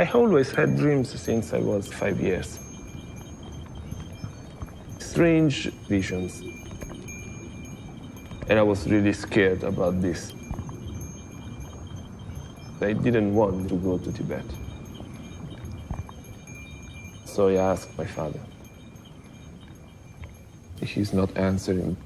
I always had dreams since I was 5 years. Strange visions. And I was really scared about this. I didn't want to go to Tibet. So I asked my father. He's not answering.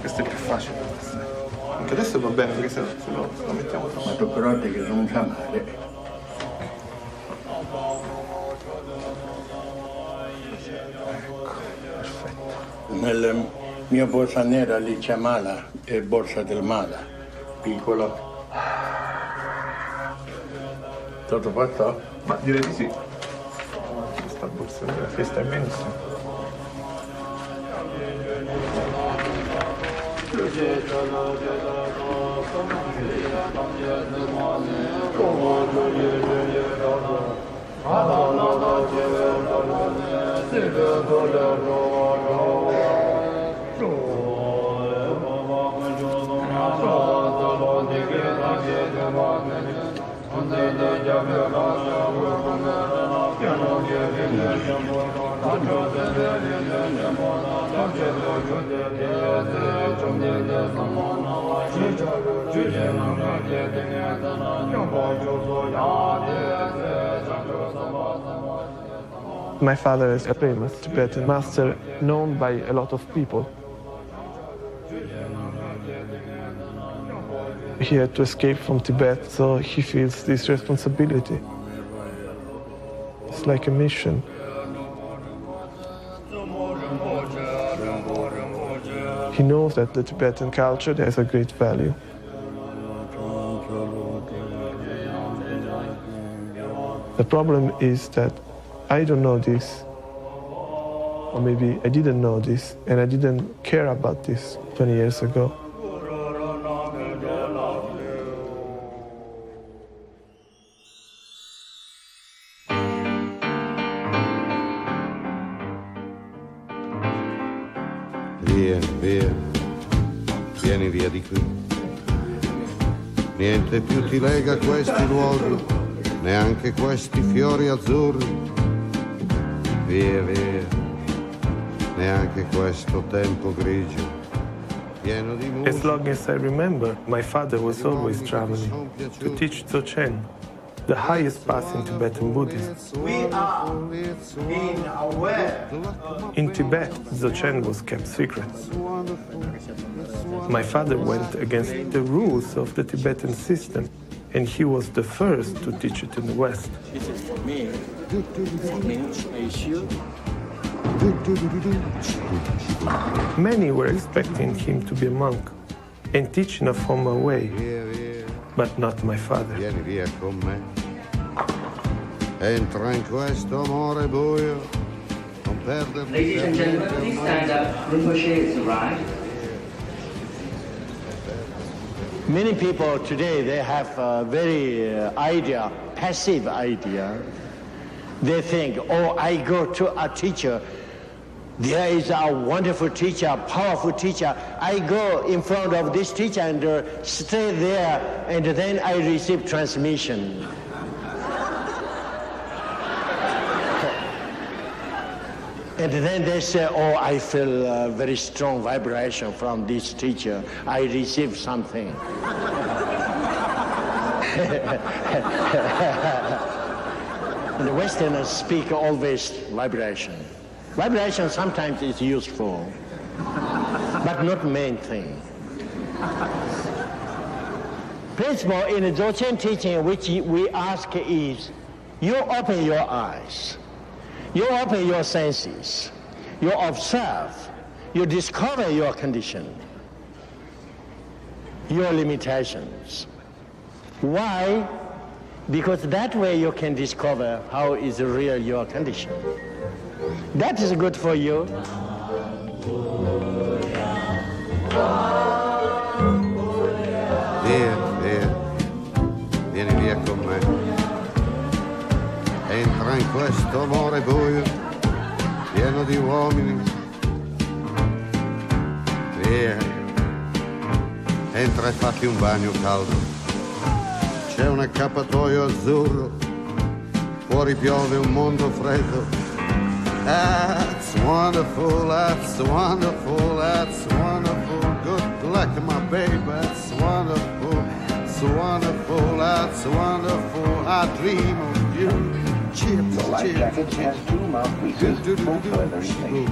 Questo è più facile. Anche adesso va bene perché se lo mettiamo troppo. Però che non fa male. Nel mio borsa nera lì c'è mala, è borsa del mala, piccolo. Tutto fatto? Ma direi di sì. Questa borsa della festa è benissimo. My father is a famous Tibetan master known by a lot of people. He had to escape from Tibet, so he feels this responsibility. It's like a mission. He knows that the Tibetan culture has a great value. The problem is that I don't know this, or maybe I didn't know this, and I didn't care about this 20 years ago. Vieni via di qui. Niente più ti lega a questi luoghi, neanche questi fiori azzurri. Via, via, neanche questo tempo grigio, pieno di musica. As long as I remember, my father was always traveling to teach Dzogchen, the highest path in Tibetan Buddhism. We are being aware. In Tibet, Dzogchen was kept secret. My father went against the rules of the Tibetan system, and he was the first to teach it in the West. This is for me. Many were expecting him to be a monk and teach in a formal way, but not my father. Vieni via con me. Entra in questo amore buio, non perderti. Ladies and gentlemen, please stand up. Rinpoche has arrived. Many people today, they have a very passive idea. They think, oh, I go to a teacher. There is a wonderful teacher, powerful teacher. I go in front of this teacher and stay there, and then I receive transmission. And then they say, oh, I feel a very strong vibration from this teacher. I receive something. And the Westerners speak always vibration. Vibration sometimes is useful, but not main thing. Principle in the Dzogchen teaching which we ask is, you open your eyes. You open your senses, you observe, you discover your condition, your limitations. Why? Because that way you can discover how is real your condition. That is good for you. Via, via, vieni via con me. Entra in questo amore buio, pieno di uomini. Via, entra e fatti un bagno caldo. C'è un accappatoio azzurro, fuori piove un mondo freddo. That's wonderful, that's wonderful, that's wonderful. Good luck, my baby, that's wonderful, it's wonderful, that's wonderful. I dream of you. Cheers, The life jacket has 2 mouthpieces, both leather inflated.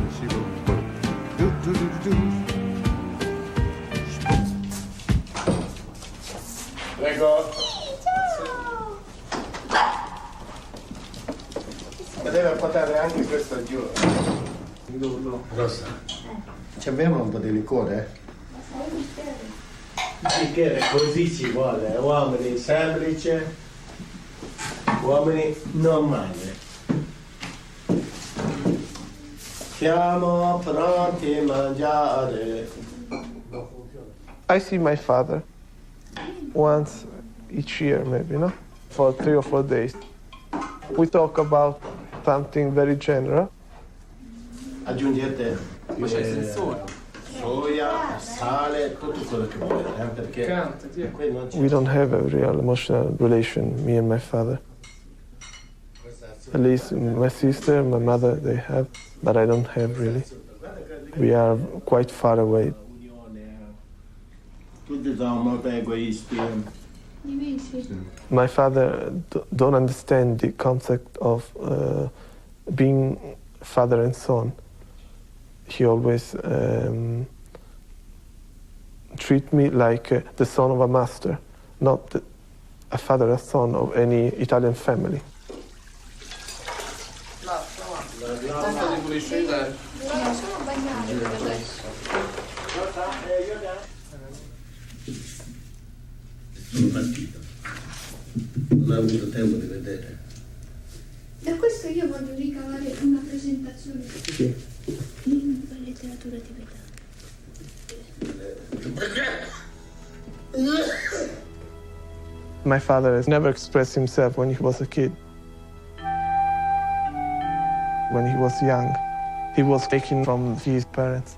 Prego. Ma deve portare anche questo giù. Rosa, ci abbiamo un po' di liquore? Il bicchiere così ci vuole, uomini semplici, uomini normali. Siamo pronti a mangiare. I see my father once each year, maybe, no? For 3 or 4 days. We talk about something very general. Aggiungete soia, sale, tutto quello che volete, perché qui non c'è. We don't have a real emotional relation, me and my father. At least my sister, my mother, they have, but I don't have really. We are quite far away. Tutti sono molto egoisti. My father don't understand the concept of being father and son. He always treat me like the son of a master, not a father and son of any Italian family. Basta di pulisci, dai. Sono bagnati adesso. Sono partito. Non ho avuto tempo di vedere. Da questo io voglio ricavare una presentazione. Sì. Lingua e letteratura tibetana. My father has never expressed himself when he was a kid. When he was young, he was taken from his parents.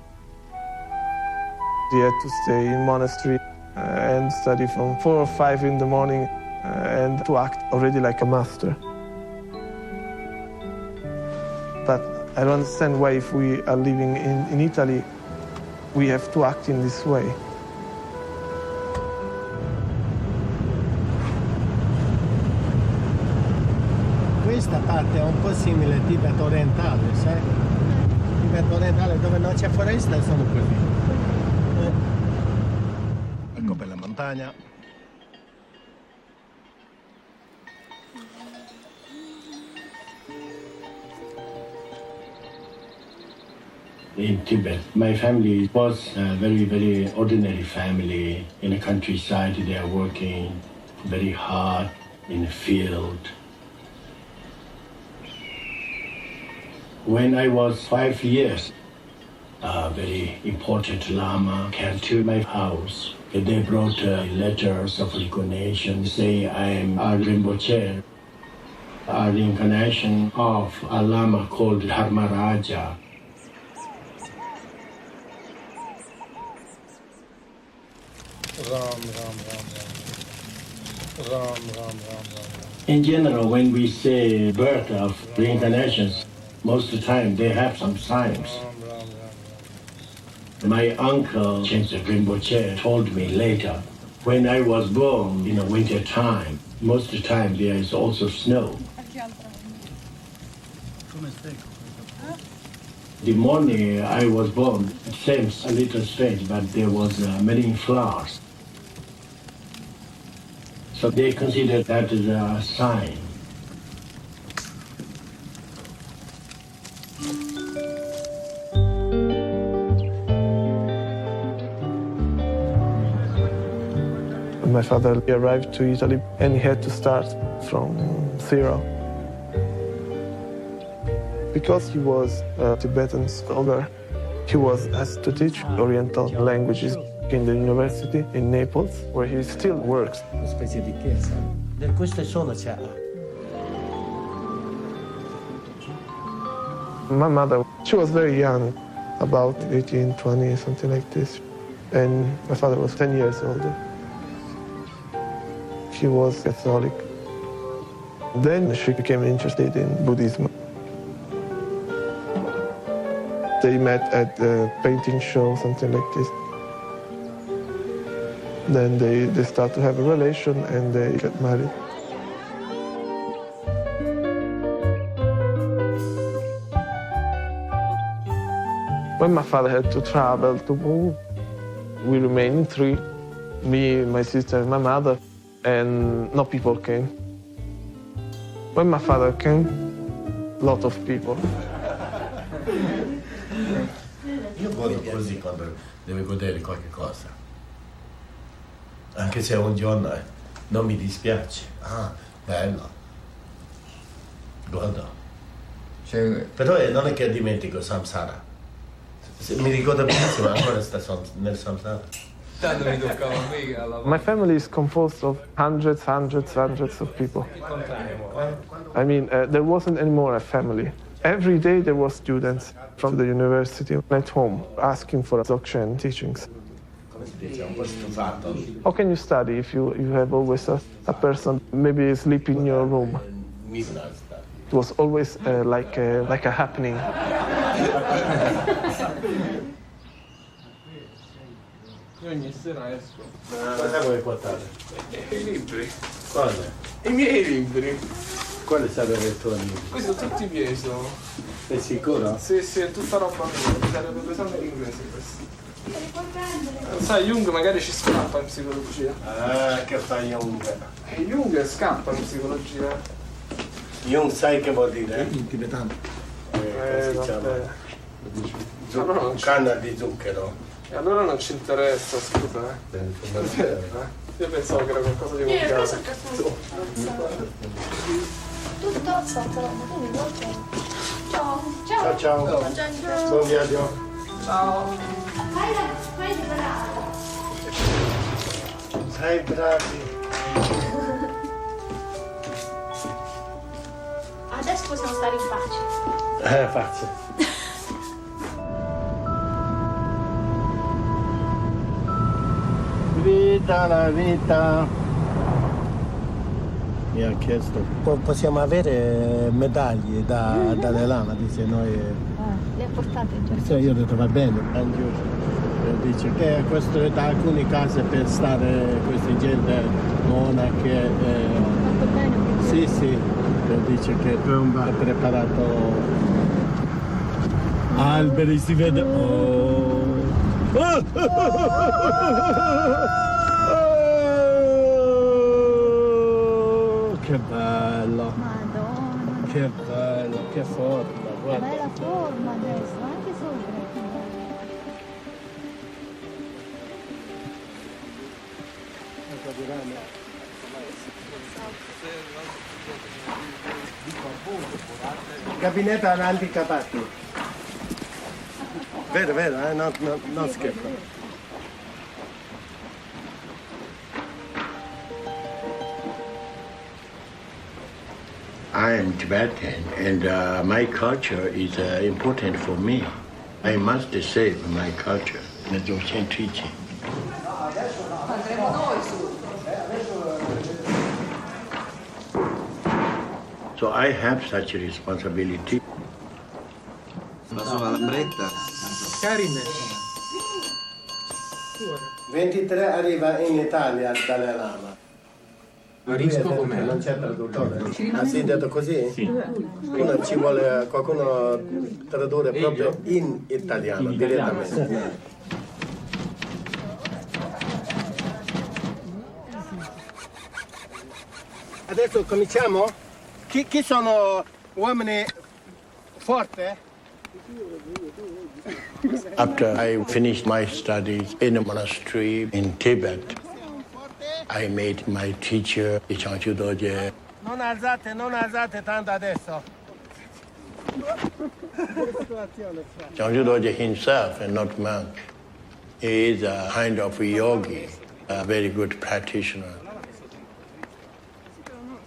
He had to stay in monastery and study from 4 or 5 in the morning and to act already like a master. But I don't understand why if we are living in Italy, we have to act in this way. Questa parte è un po' simile al Tibet orientale, sai? Il Tibet orientale dove non c'è foresta sono così. Ecco per la montagna. In Tibet, my family was a very, very ordinary family. In the countryside, they are working very hard in the field. When I was 5 years, a very important Lama came to my house. They brought letters of reincarnation, say I am a Rinpoche, a reincarnation of a Lama called Dharmaraja. In general, when we say birth of reincarnations, most of the time they have some signs. My uncle, Chense Rinpoche, told me later, when I was born in the winter time, most of the time there is also snow. The morning I was born, it seems a little strange, but there was many flowers. So they consider that as a sign. My father arrived to Italy and he had to start from zero. Because he was a Tibetan scholar, he was asked to teach Oriental languages in the university in Naples, where he still works. Una specie di chiesa. Queste sono c'è. My mother, she was very young, about 18, 20, something like this. And my father was 10 years older. He was Catholic. Then she became interested in Buddhism. They met at a painting show, something like this. Then they start to have a relation and they get married. When my father had to travel, to move, we remained three, me, my sister, and my mother, and no people came. When my father came, a lot of people. Io godo così quando devo godere qualche cosa. Anche se un giorno non mi dispiace. Ah, bello. Godo. Però non è che dimentico samsara. Mi ricordo benissimo, ancora sto nel samsara. My family is composed of hundreds of people. I mean, there wasn't anymore a family. Every day there were students from the university at home asking for Dzogchen teachings. How can you study if you have always a person maybe sleep in your room? It was always like a happening. Io ogni sera esco. Cosa vuoi portare? I libri. Cosa? I miei libri. Quale sarebbe il tuo libro? Questi sono tutti miei, sono. Sei sicuro? Sì, è tutta roba mia. Mi sarebbe l'esame in inglese questo. Sai, Jung magari ci scappa in psicologia. Ah, che fa Jung? Jung scappa in psicologia. Jung sai che vuol dire? In tibetano. Come si chiama? Allora non Canna di zucchero. E allora non ci interessa, scusa. Io pensavo che era qualcosa di mondiale. Tutto sotto, quindi molto. Ciao. Ciao ciao. Buon viaggio. Ciao. Vai di bravo. Sei bravi. Adesso possiamo stare in pace. Faccio. Vita la vita. Mi ha chiesto, possiamo avere medaglie dalle lama, dice noi. Le ha portate già. Sì, io ho detto va bene, dice che questo è da alcune case per stare queste gente monache. Fatto bene? Sì, sì, dice che è preparato alberi, si vede. Oh. Che bello! Madonna! Che bello, che forma, guarda! Bella forma adesso, anche sopra. Gabinetto all'anticapati. Vero, non scherzo. I am Tibetan and my culture is important for me. I must save my culture, the Dzogchen teaching. So I have such a responsibility. La sua lambretta. Carine. 23 arriva in Italia dalle lama. Marisco com'è? Non c'è traduttore. Ha sentito così? Sì. Ci vuole qualcuno tradurre proprio in italiano, direttamente. Adesso cominciamo? Chi sono uomini forti? After I finished my studies in a monastery in Tibet, I met my teacher, Dzogchen. Non alzate tanto adesso. Dzogchen himself, and not monk, he is a kind of yogi, a very good practitioner.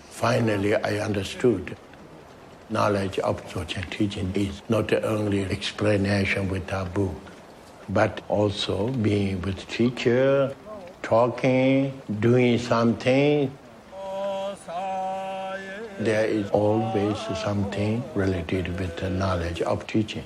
Finally, I understood knowledge of Dzogchen teaching is not only explanation with a book, but also being with teacher, talking, doing something. There is always something related with the knowledge of teaching.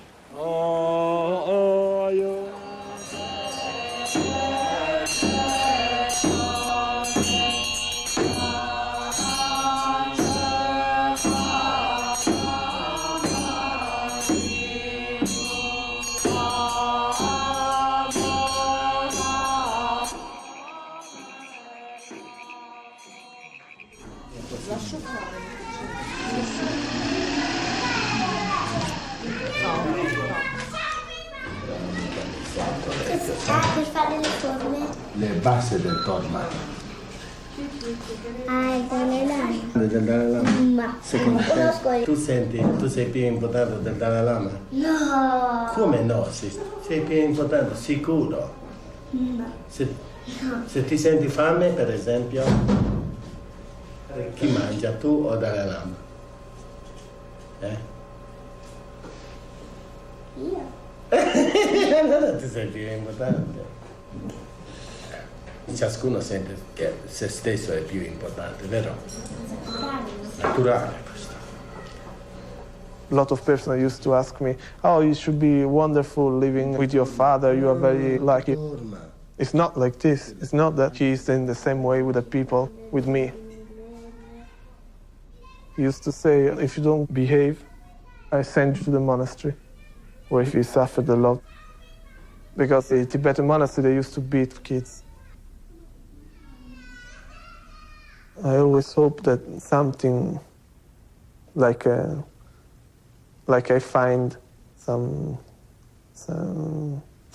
Per fare le forme. Le basi del torma. Il Dalai Lama. Del Dalai Lama? Ma Secondo non conosco te, tu sei più importante del Dalai Lama? No. Come no? Sei più importante, sicuro. No. Se ti senti fame, per esempio, chi mangia, tu o Dalai Lama? Io? Allora ti sei più importante. Ciascuno sente che se stesso è più importante, vero? Naturale questo. A lot of persons used to ask me, oh, you should be wonderful living with your father, you are very lucky. It's not like this. It's not that he is in the same way with the people, with me. He used to say, if you don't behave, I send you to the monastery, or if you suffered a lot. Because the Tibetan monastery, they used to beat kids. I always hope that something like I find some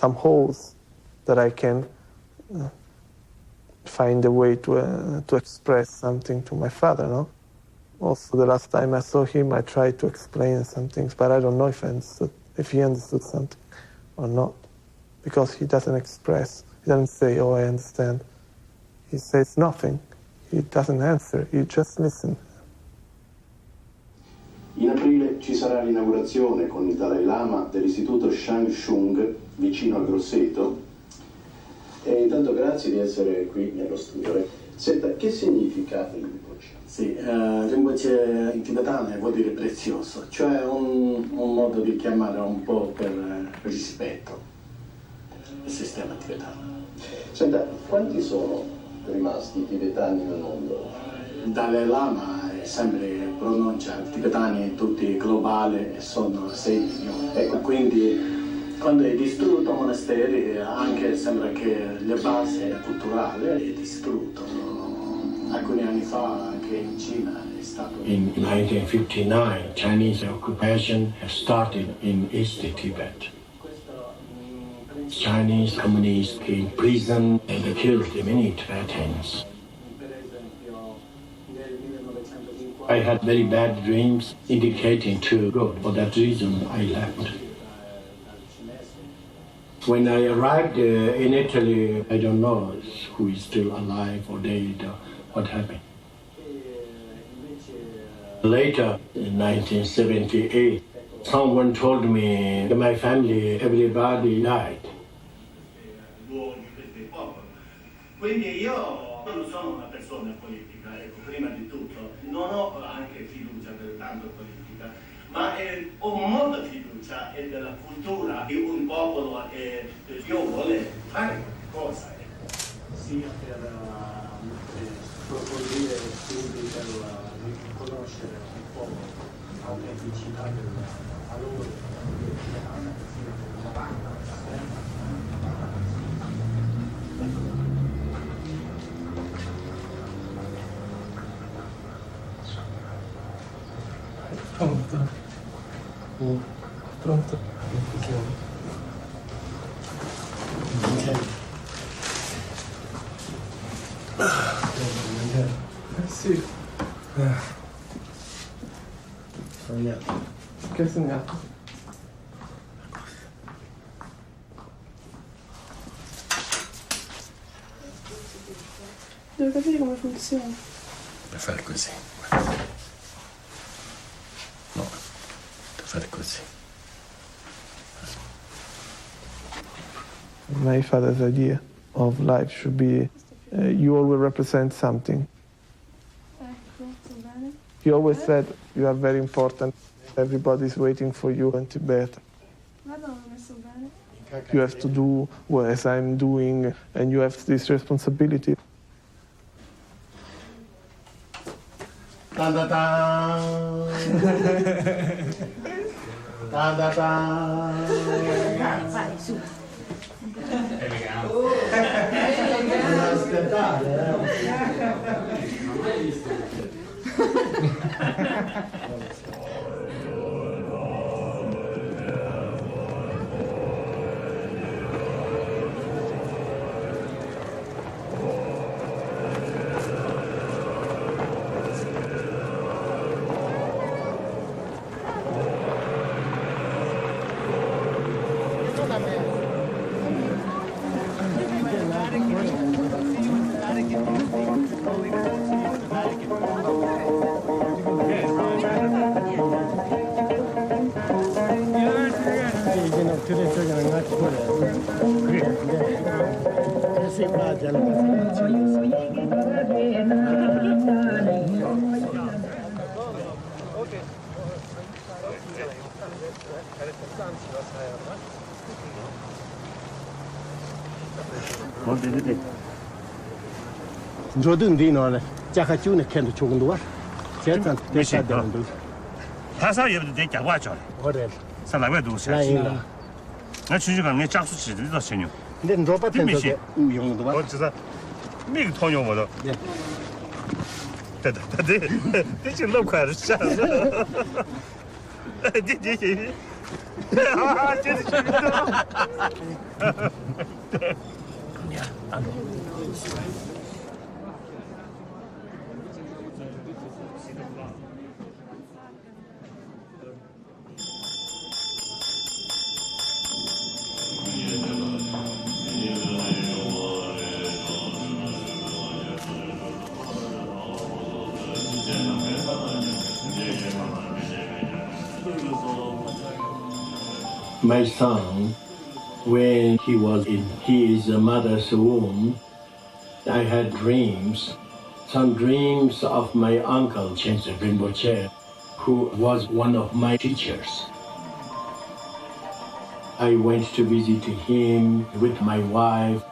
holes that I can find a way to express something to my father, no? Also, the last time I saw him, I tried to explain some things, but I don't know if he understood something or not, because he doesn't express. He doesn't say, "Oh, I understand." He says nothing. He doesn't answer. He just listens. In aprile ci sarà l'inaugurazione con il Dalai Lama dell'istituto Shangshung vicino a Grosseto. E intanto grazie di essere qui nello studio. Senta, che significa Rinpoche? Sì, Rinpoche in tibetano vuol dire prezioso, cioè un modo di chiamare un po' per rispetto il sistema tibetano. Senta, quanti sono rimasti tibetani nel mondo? Il Dalai Lama sempre pronuncia tibetani tutti globali, sono 6 milioni. Ecco, quindi quando è distrutto il monastero, anche sembra che la base culturale è distrutto. Alcuni anni fa anche in Cina è stato. In 1959, Chinese occupation started in East Tibet. Chinese communists came to prison and killed many Tibetans. I had very bad dreams indicating to God. For that reason, I left. When I arrived in Italy, I don't know who is still alive or dead or what happened. Later, in 1978, someone told me that my family, everybody died. Quindi io non sono una persona politica, ecco, prima di tutto, non ho anche fiducia per tanto politica, ma ho molta fiducia della cultura di un popolo e io voglio fare qualcosa. Sia per approfondire studi per conoscere un po' l'autenticità del valore Pronto? Pronto? Okay. Sì. Che hai segnato? Devo capire come funziona. Per fare così. No, per fare così. My father's idea of life should be you always represent something. Ecco, va bene. He always said you are very important. Everybody's waiting for you in Tibet. Guarda, l'ho messo bene. You have to do as I'm doing, and you have this responsibility. Da da da. Da da da. Vai, su. Elegante. Non aspettare, Non l'hai visto? Jordan Dino, Jacajuna can't choke the war. Jetan, they shut down.他啥也不得讲话叫的，上哪块都是。那出去讲，你家属起的到钱用，你罗巴天都用的吧？我知道，每个讨厌我都。对，这就老快了，下子。对，啊，就是这个。你看，My son, when he was in his mother's womb, I had dreams. Some dreams of my uncle, Chense Rinpoche, who was one of my teachers. I went to visit him with my wife.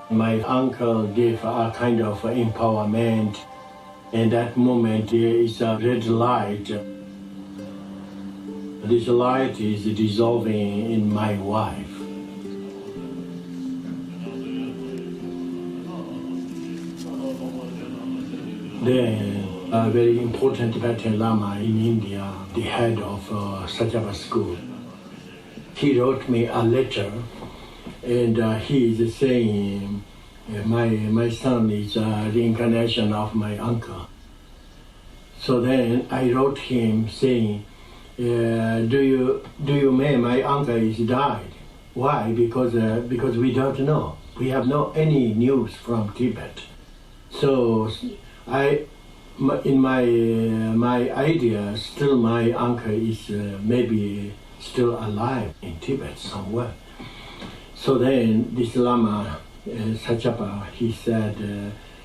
My uncle gave a kind of empowerment, and at that moment there is a red light. This light is dissolving in my wife. Then a very important Tibetan Lama in India, the head of Satyava school, he wrote me a letter, and he is saying, my son is a reincarnation of my uncle. So then I wrote him saying, do you mean my uncle is died? Why? Because we don't know. We have no any news from Tibet. So in my idea, still my uncle is maybe still alive in Tibet somewhere. So then this Lama Satyapa, he said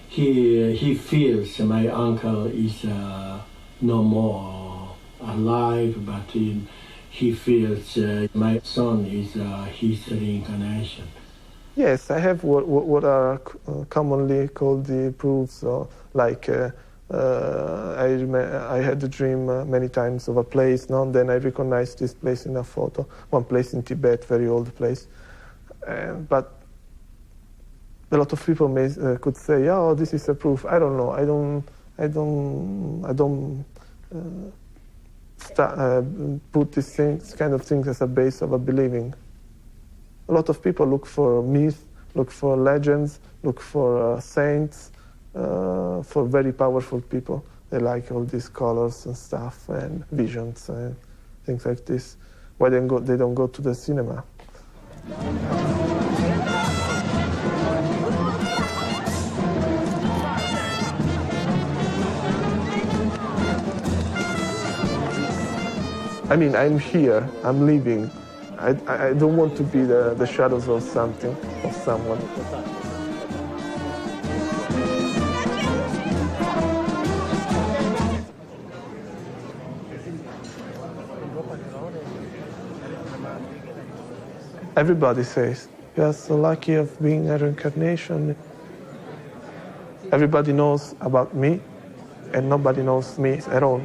he feels my uncle is no more alive, but he feels my son is his reincarnation. Yes, I have what are commonly called the proofs, like I had a dream many times of a place, no? Then I recognized this place in a photo, one place in Tibet, very old place. But a lot of people could say, "Oh, this is a proof." I don't know. I don't put these kind of things as a base of a believing. A lot of people look for myth look for legends, look for saints, for very powerful people. They like all these colors and stuff and visions and things like this. Why they don't go to the cinema? I mean, I'm here, I'm living. I don't want to be the shadows of something, of someone. Everybody says, you are so lucky of being a reincarnation. Everybody knows about me, and nobody knows me at all.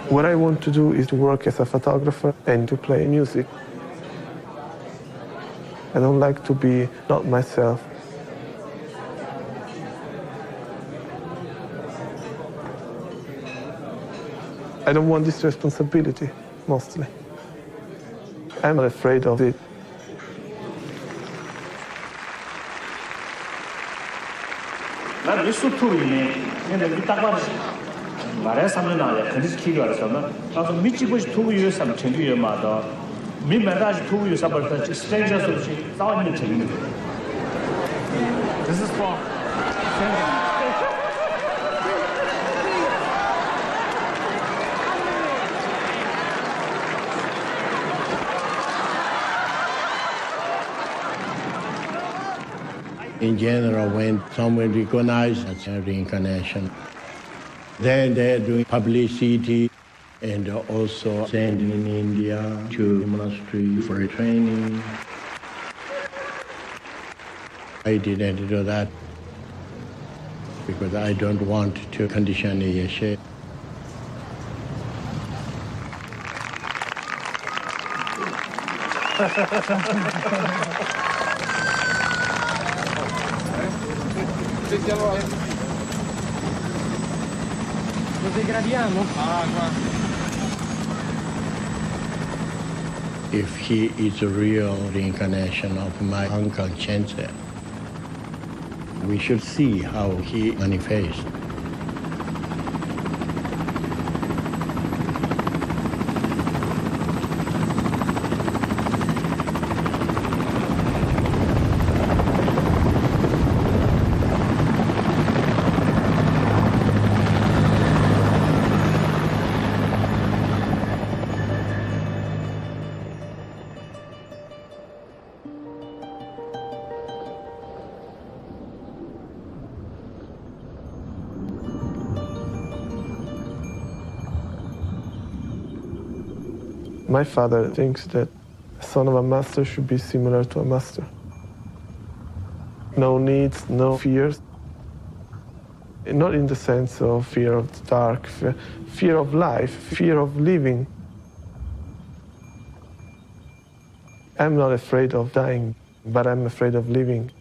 What I want to do is to work as a photographer and to play music. I don't like to be not myself. I don't want this responsibility, mostly. I'm not afraid of it. 말에 삼는아야 그리스 키가라서는 나도 미치고 두고 유삼 챙기여 마다 민매다지 두고 유삼을 때 스트레이저스로 싸우는 재밌는 거. This is for In general, when someone recognizes as a reincarnation, then they're doing publicity and also sending in India to monastery for training. I didn't do that because I don't want to condition a yeshe. Lo degradiamo? If he is a real reincarnation of my uncle Chense, we should see how he manifests. My father thinks that a son of a master should be similar to a master. No needs, no fears. Not in the sense of fear of the dark, fear of life, fear of living. I'm not afraid of dying, but I'm afraid of living.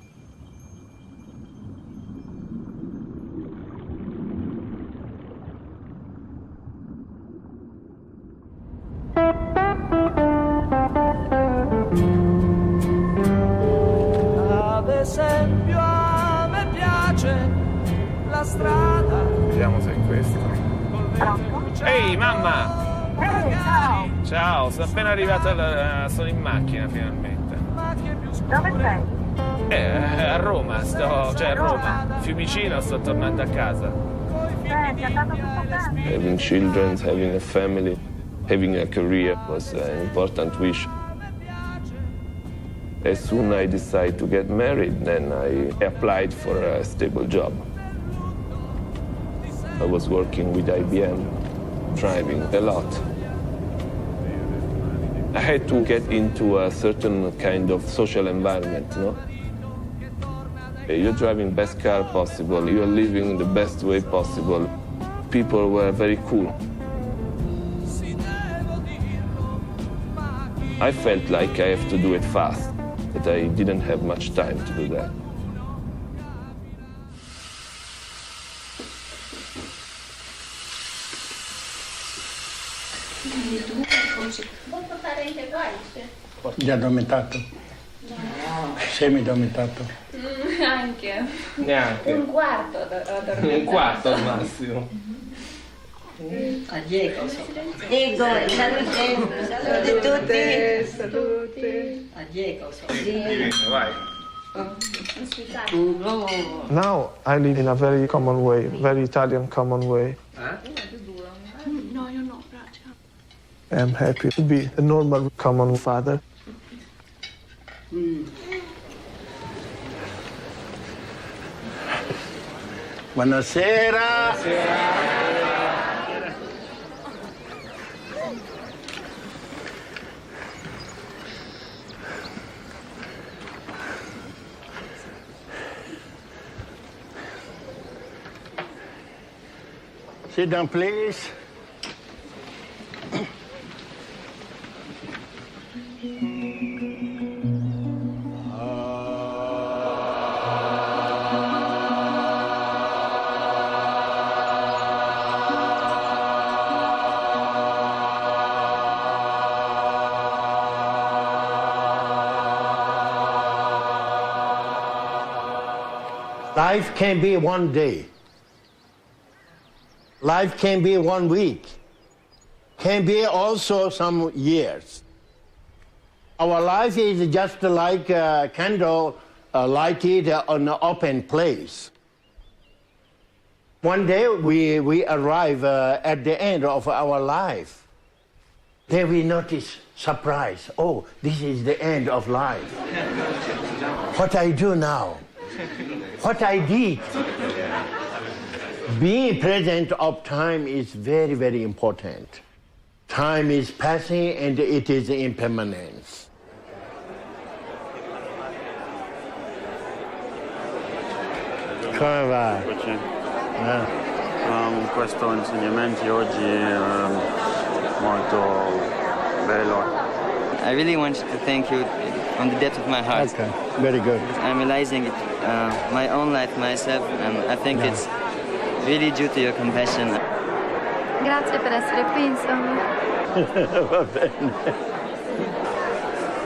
Vediamo se è questo. Ehi mamma! Ciao! Ciao, sono appena arrivato, sono in macchina finalmente. Dove sei? A Roma, a Roma, Fiumicino, sto tornando a casa. Ti è andato tutto bene? Having children, having a family, having a career was an important wish. As soon as I decided to get married, then I applied for a stable job. I was working with IBM, driving a lot. I had to get into a certain kind of social environment, no? You're driving the best car possible, you're living the best way possible. People were very cool. I felt like I have to do it fast, that I didn't have much time to do that. Molto parente qua, Già addormentato? No. Semi-addormentato? Anche. Neanche. Un quarto addormentato. Un quarto al massimo. Ego, salute, salute tutti. Ego, Vai. Now I live in a very common way, very Italian common way. No, io no, I'm happy to be a normal common father. Buonasera. Sit down, please. Life can be one day. Life can be 1 week. Can be also some years. Our life is just like a candle lighted on an open place. One day we arrive at the end of our life. Then we notice surprise. Oh, this is the end of life. What I do now? What I did? Being present of time is very, very important. Time is passing and it is impermanence. Come va? Questo insegnamento oggi è molto bello. I really wanted to thank you from the depth of my heart. Okay, very good. I'm realizing my own life myself, and I think it's really due to your compassion. Grazie per essere qui, insomma. Va bene.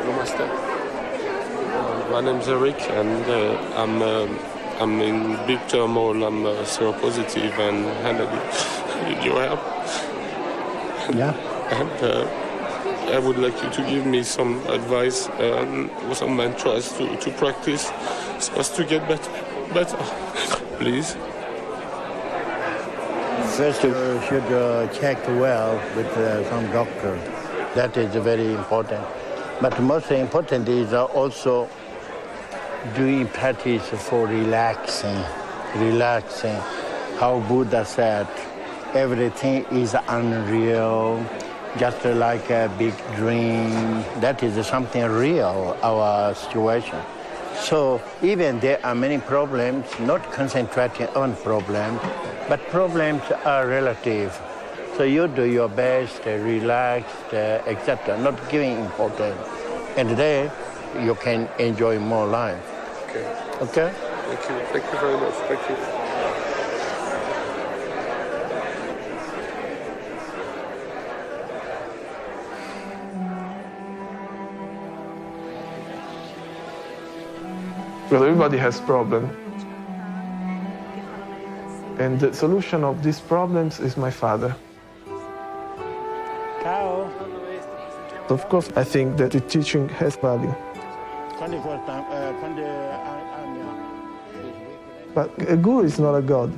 Namaste. My name's Eric, and I'm in big turmoil. I'm seropositive, and I need your help. Yeah. And I would like you to give me some advice, some mantras to practice so as to get better. Please. First, you should check well with some doctor. That is very important. But most important is also doing practice for relaxing. How Buddha said, everything is unreal, just like a big dream. That is something real, our situation. So even there are many problems, not concentrating on problems, but problems are relative. So you do your best, relaxed, etc., not giving importance. And then you can enjoy more life. Okay. Okay? Thank you. Thank you very much. Thank you. Well, everybody has problems. And the solution of these problems is my father. Ciao. Of course, I think that the teaching has value. But a guru is not a god.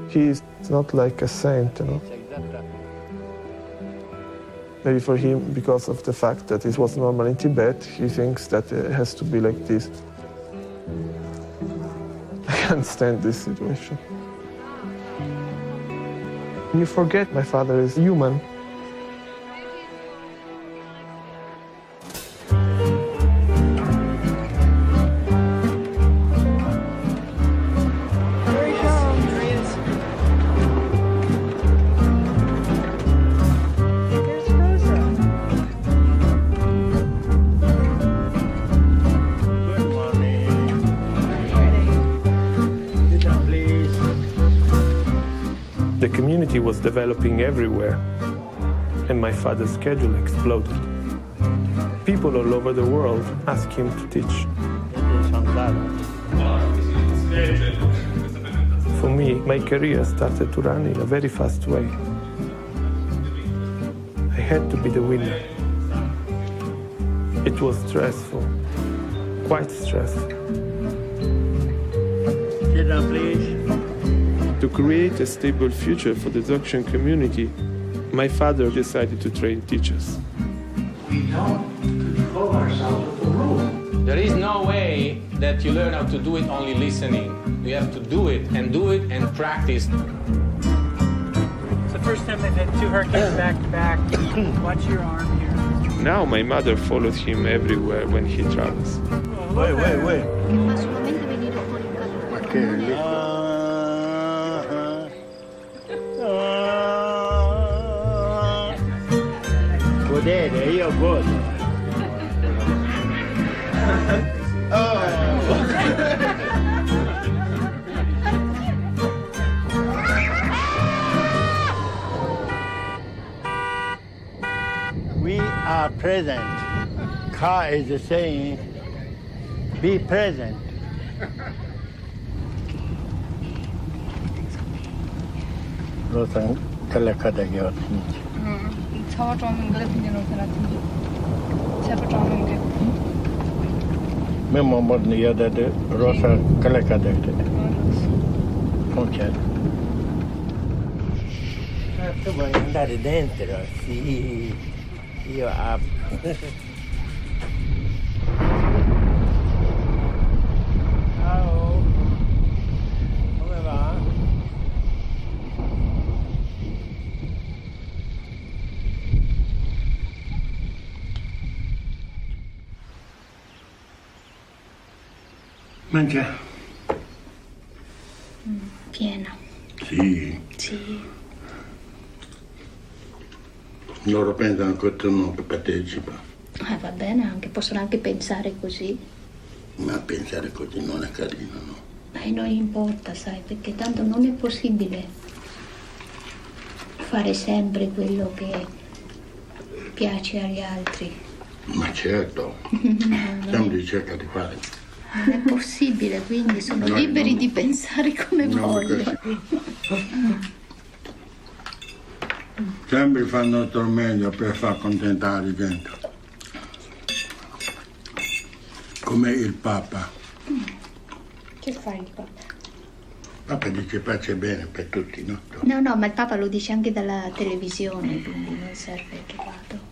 He is not like a saint, you know. Maybe for him, because of the fact that it was normal in Tibet, he thinks that it has to be like this. I can't stand this situation. You forget my father is human. The community was developing everywhere. and my father's schedule exploded. People all over the world asked him to teach. For me, my career started to run in a very fast way. I had to be the winner. It was stressful, quite stressful. Sit down, please. To create a stable future for the Dzogchen community, my father decided to train teachers. We don't control ourselves with the rule. There is no way that you learn how to do it only listening. You have to do it and practice. It's the first time they've had 2 hurricanes back to back. Watch your arm here. Now my mother follows him everywhere when he travels. Wait. Ma solamente venire fuori in casa. Ma che è lì? Godere, io godo. We are present. Ka is saying, be present. 로상 kalakada기 어떤지. 잡아주는 게 그냥 그렇게 잡아주는 게. Mesmo amor io da rosa kalakada기. Concetto. Tu vuoi andare dentro? Sì, io apro. Ciao, come va? Mangia. Piena. Sì. Sì. Loro pensano che tu non partecipa. Va bene, possono anche pensare così. Ma pensare così non è carino, no? Non importa, sai, perché tanto non è possibile fare sempre quello che piace agli altri. Ma certo, sempre cerca di fare. Non è possibile, quindi sono liberi di pensare come vogliono. Sempre fanno il meglio per far contentare gente. Come il Papa. Che fa il Papa? Papa dice pace e bene per tutti, no? No, ma il Papa lo dice anche dalla televisione, quindi non serve che vado.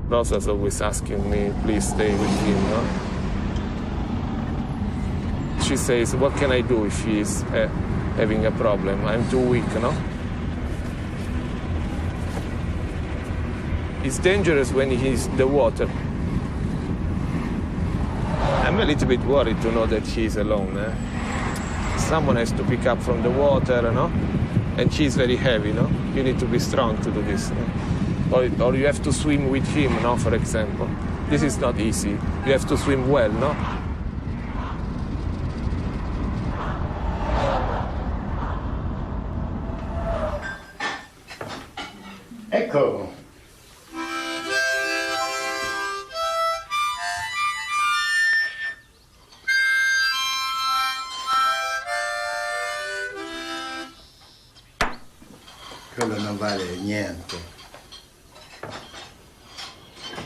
Rosa's always asking me, please stay with him, no? She says, what can I do if he's having a problem? I'm too weak, no? It's dangerous when he's in the water. I'm a little bit worried to know that she's alone. Someone has to pick up from the water, no? And she's very heavy, no? You need to be strong to do this, no? Or you have to swim with him, no? For example. This is not easy. You have to swim well, no? Ecco. Quello non vale niente.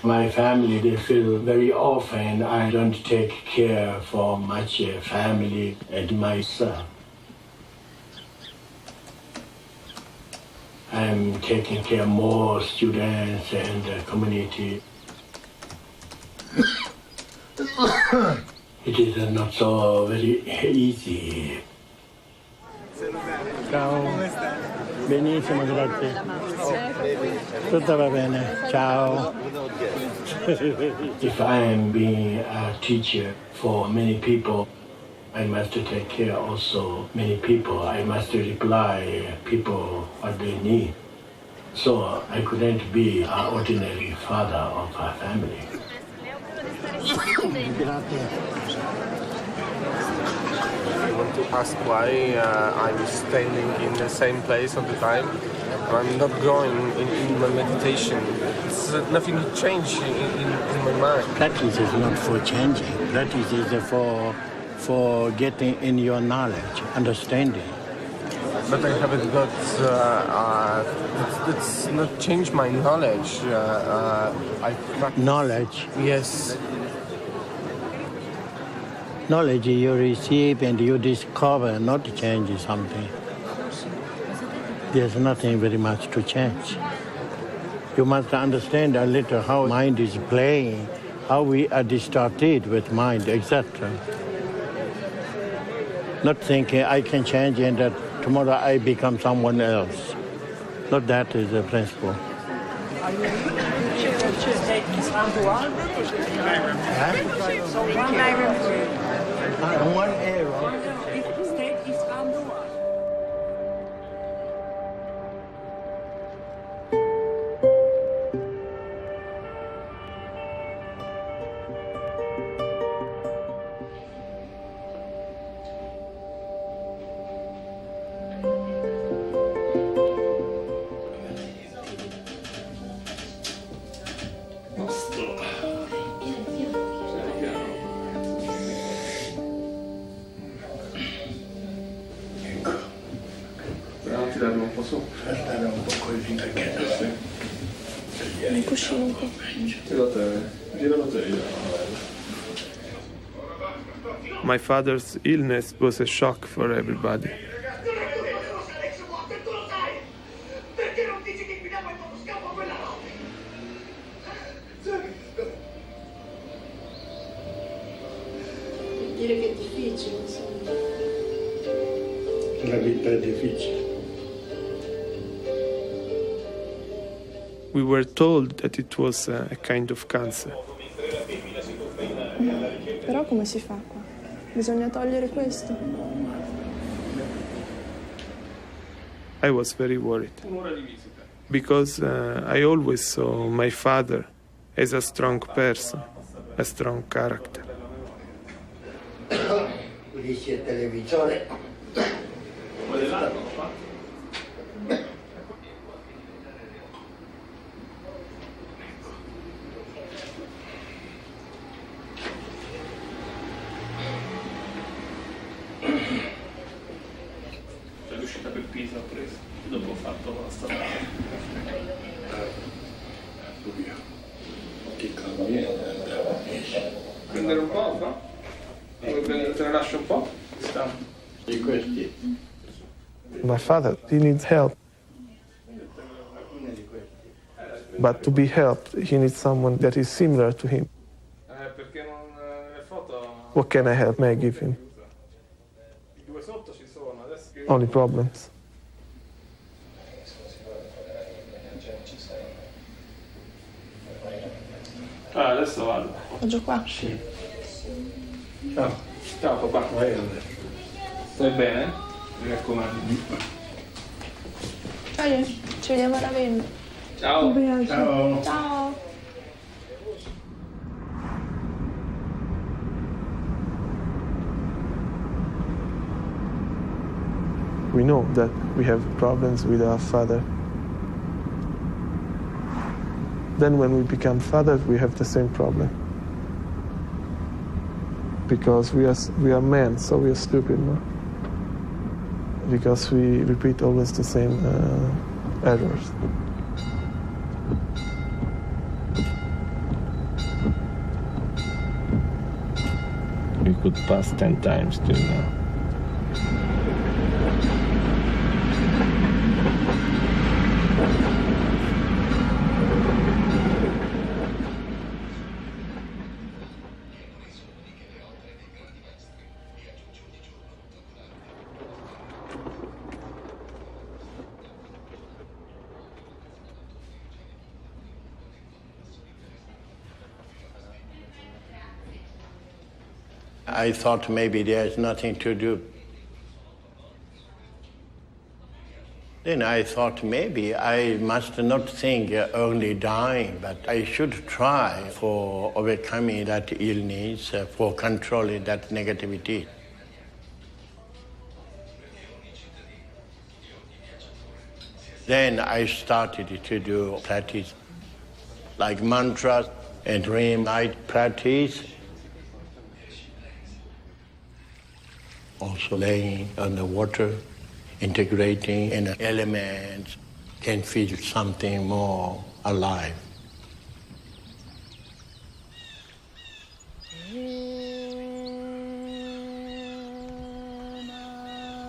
My family, they feel very often I don't take care for much family and myself. I'm taking care more students and the community. It is not so very easy. Ciao. Benissimo, grazie. Tutto va bene. Ciao. If I am being a teacher for many people, I must take care also many people. I must reply people what they need. So I couldn't be an ordinary father of a family. Grazie. I want to ask why I'm standing in the same place all the time. I'm not growing in my meditation. It's nothing changed in my mind. Practice is not for changing. Practice is for getting in your knowledge, understanding. But I haven't got. It's not changed my knowledge. Knowledge. Yes. Knowledge you receive and you discover, not change something. There's nothing very much to change. You must understand a little how mind is playing, how we are distorted with mind, etc. Not thinking I can change and that tomorrow I become someone else. Not that is the principle. One arrow. Un cuscino un po'. My father's illness was a shock for everybody. Dire che è difficile, insomma. La vita è difficile. We were told that it was a kind of cancer. Però come si fa qua? Bisogna togliere questo. I was very worried because I always saw my father as a strong person, a strong character. Dice il televisore. È riuscita per Pisa a presa, dopo ho fatto la strada. Che cavaliere andava a Prendere un po', no? Te ne lascio un po'? Di questi. My father, he needs help. But to be helped, he needs someone that is similar to him. Perché nelle foto... What can I help? May I give him? I due sotto ci sono, adesso che... Only problems. Adesso vado. Appoggio qua. Sì. Ciao. Ciao papà. Stai bene? Mi raccomando. Ciao, ci vediamo a Ravenna. Ciao. Ciao. Ciao. We know that we have problems with our father. Then when we become fathers, we have the same problem. Because we are men, so we are stupid, no? Because we repeat always the same errors. We could pass 10 times till now. I thought maybe there's nothing to do. Then I thought maybe I must not think only dying, but I should try for overcoming that illness, for controlling that negativity. Then I started to do practice like mantras and dream night practice. Also laying on the water, integrating in the elements, can feel something more alive.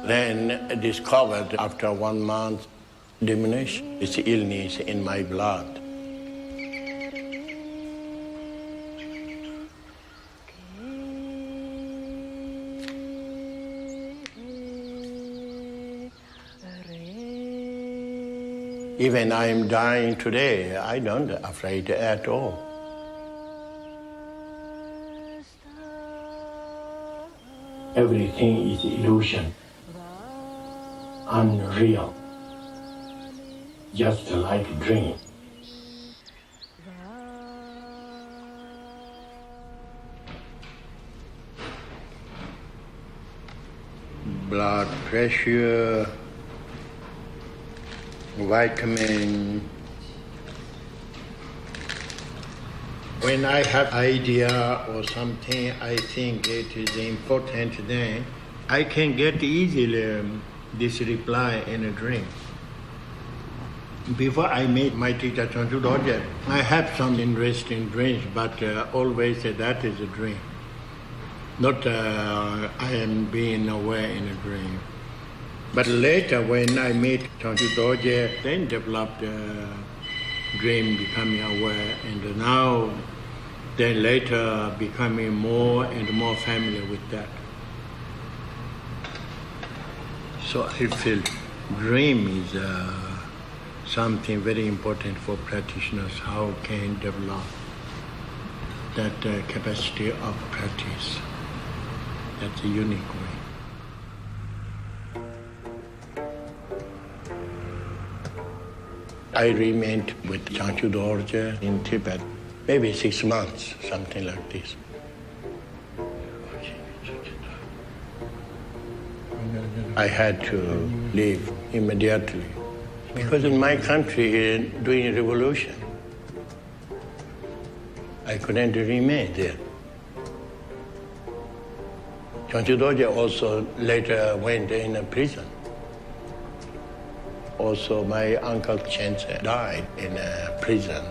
Then I discovered after 1 month diminution, this illness in my blood. Even I'm dying today, I don't afraid at all. Everything is illusion, unreal, just like a dream. Blood pressure, vitamin. When I have idea or something I think it is important, then I can get easily this reply in a dream. Before I met my teacher Dzogchen, I have some interest in dreams, but always that is a dream. Not I am being aware in a dream. But later when I met Dzogchen, then developed dream, becoming aware, and now then later becoming more and more familiar with that. So I feel dream is something very important for practitioners, how can develop that capacity of practice. That's a unique way. I remained with Dzogchen in Tibet, maybe 6 months, something like this. I had to leave immediately because in my country doing revolution, I couldn't remain there. Dzogchen also later went in a prison. Also, my uncle Chen died in a prison.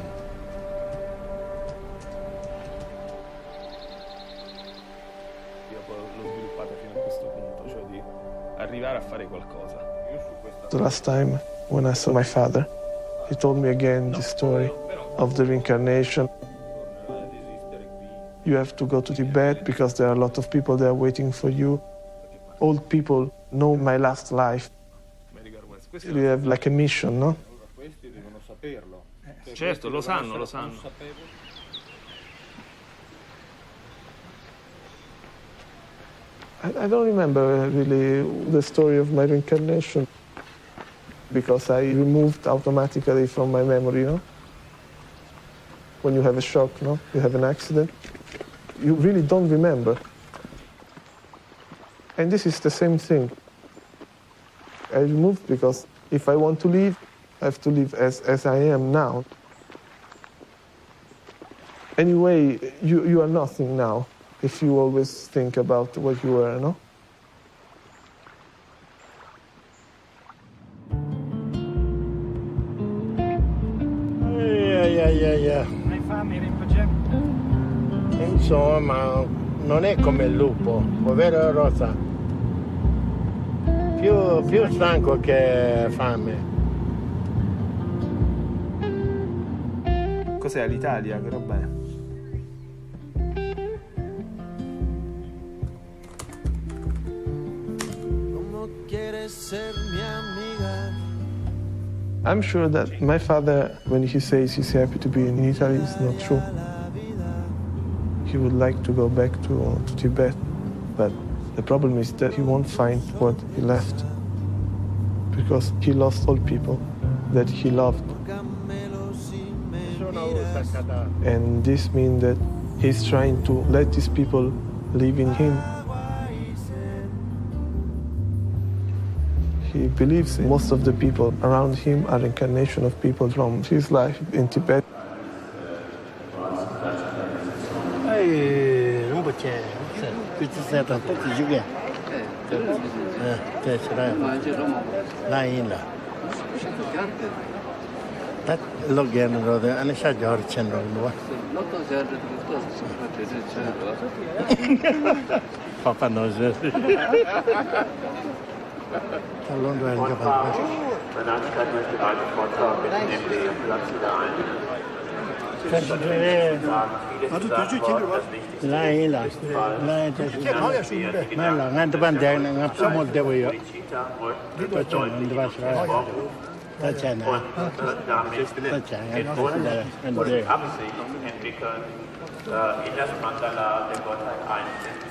The last time when I saw my father, he told me again the story of the reincarnation. You have to go to Tibet because there are a lot of people there waiting for you. Old people know my last life. You have like a mission, no? Certo, lo sanno, lo sanno. I don't remember really the story of my reincarnation because I removed automatically from my memory, no? When you have a shock, no? You have an accident, you really don't remember. And this is the same thing. I removed because if I want to live, I have to live as I am now. Anyway, you are nothing now if you always think about what you were, no? Yeah. Hai fame, Rinpoche? Insomma, non è come il lupo, povero Rosa. Più stanco che fame. Cos'è l'Italia? Che roba è? I'm sure that my father, when he says he's happy to be in Italy, is not true. He would like to go back to Tibet, but the problem is that he won't find what he left, because he lost all people that he loved. And this means that he's trying to let these people live in him. He believes most of the people around him are reincarnation of people from his life in Tibet. Papa knows it.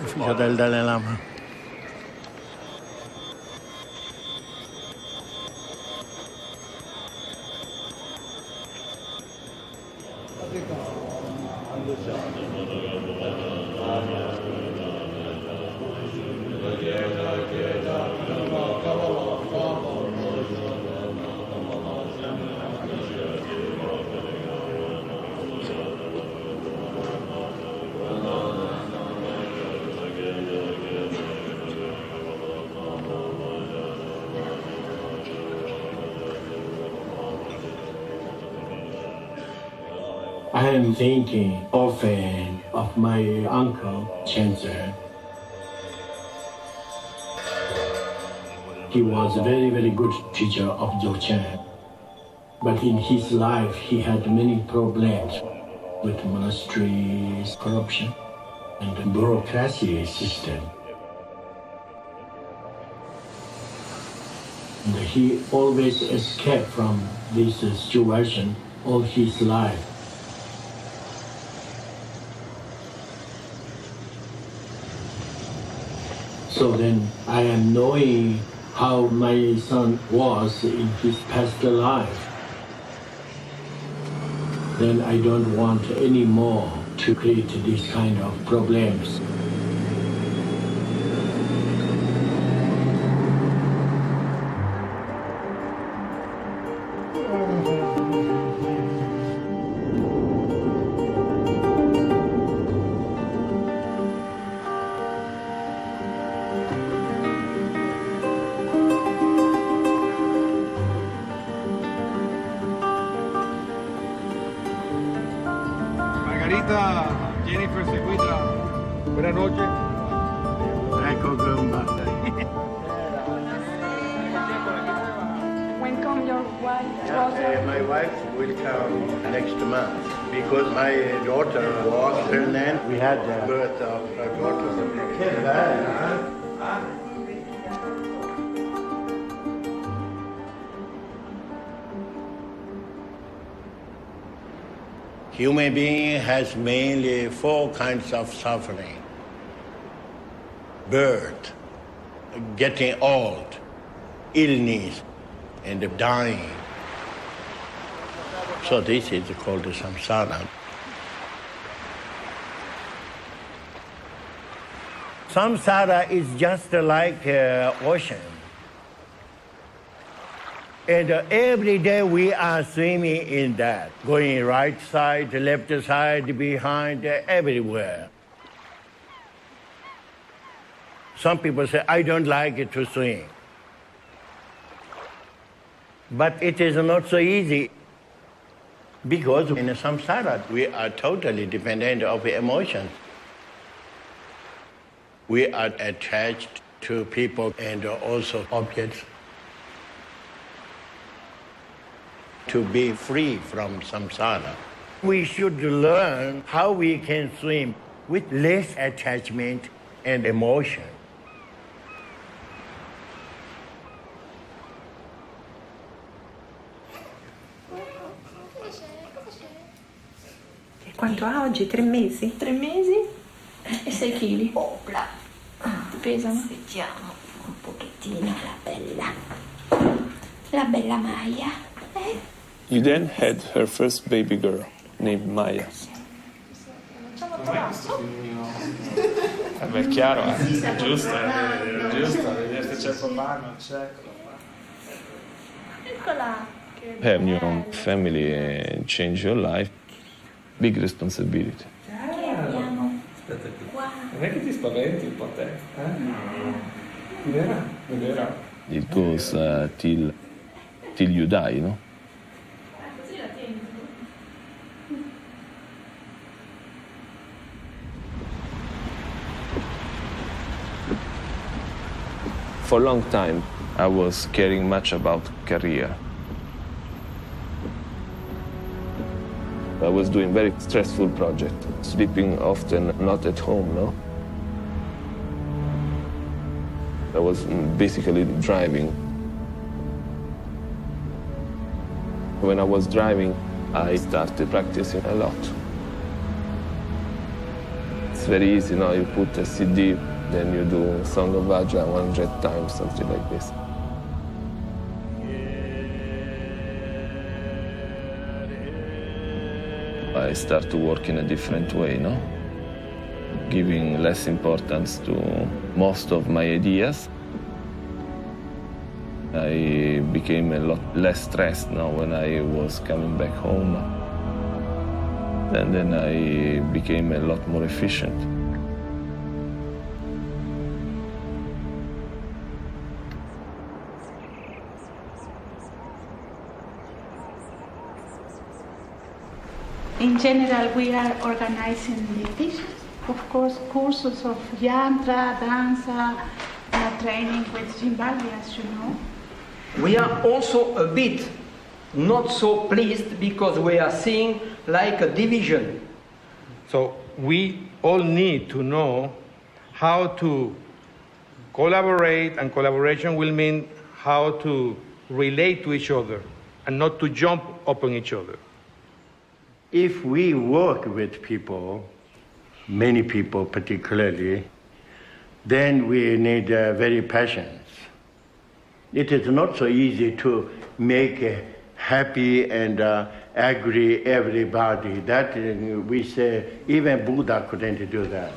Figlio del Dalai Lama. I am thinking often of my uncle, Chenzer. He was a very, very good teacher of Dzogchen. But in his life, he had many problems with monasteries, corruption, and the bureaucracy system. And he always escaped from this situation all his life. So then I am knowing how my son was in his past life. Then I don't want any more to create these kind of problems. Jennifer seguita. Buenas noches. Ecco Gumba. When come your wife? My wife will come next month because my daughter was pregnant. We had the birth of her daughter. Human being has mainly 4 kinds of suffering. Birth, getting old, illness, and dying. So this is called samsara. Samsara is just like ocean. And every day we are swimming in that, going right side, left side, behind, everywhere. Some people say, I don't like it to swim. But it is not so easy because in samsara we are totally dependent of emotions. We are attached to people and also objects. To be free from samsara, we should learn how we can swim with less attachment and emotion. Quanto ha oggi? 3 mesi? 3 mesi e 6 chili. Opla. Ti pesano? Vediamo un pochettino la bella Maya. You then had her first baby girl, named Maya. Vabbè, è chiaro, giusto, vedi se c'è il papà, non c'è. Have your own family and change your life, big responsibility. Non è che ti spaventi un po' te, Vera? Vera? It goes till you die, no? For a long time, I was caring much about career. I was doing very stressful project, sleeping often not at home, no? I was basically driving. When I was driving, I started practicing a lot. It's very easy, no? You put a CD, then you do Song of Vajra 100 times, something like this. I start to work in a different way, no? Giving less importance to most of my ideas. I became a lot less stressed now when I was coming back home. And then I became a lot more efficient. In general, we are organizing the teachers, of course, courses of yantra, danza, training with Zimbabwe, as you know. We are also a bit not so pleased because we are seeing like a division. So we all need to know how to collaborate, and collaboration will mean how to relate to each other and not to jump upon each other. If we work with people, many people particularly, then we need very patience. It is not so easy to make happy and agree everybody. That we say, even Buddha couldn't do that.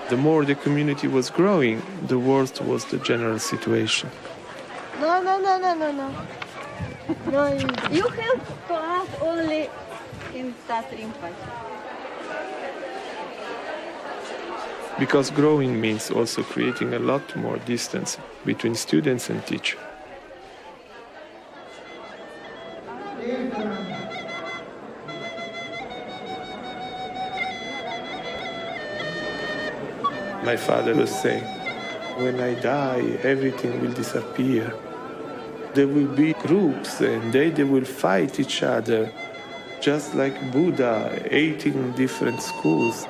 The more the community was growing, the worse was the general situation. No. No, you have to ask only in that Rinpoche. Because growing means also creating a lot more distance between students and teachers. My father was saying, when I die, everything will disappear. There will be groups and they will fight each other, just like Buddha, 18 different schools.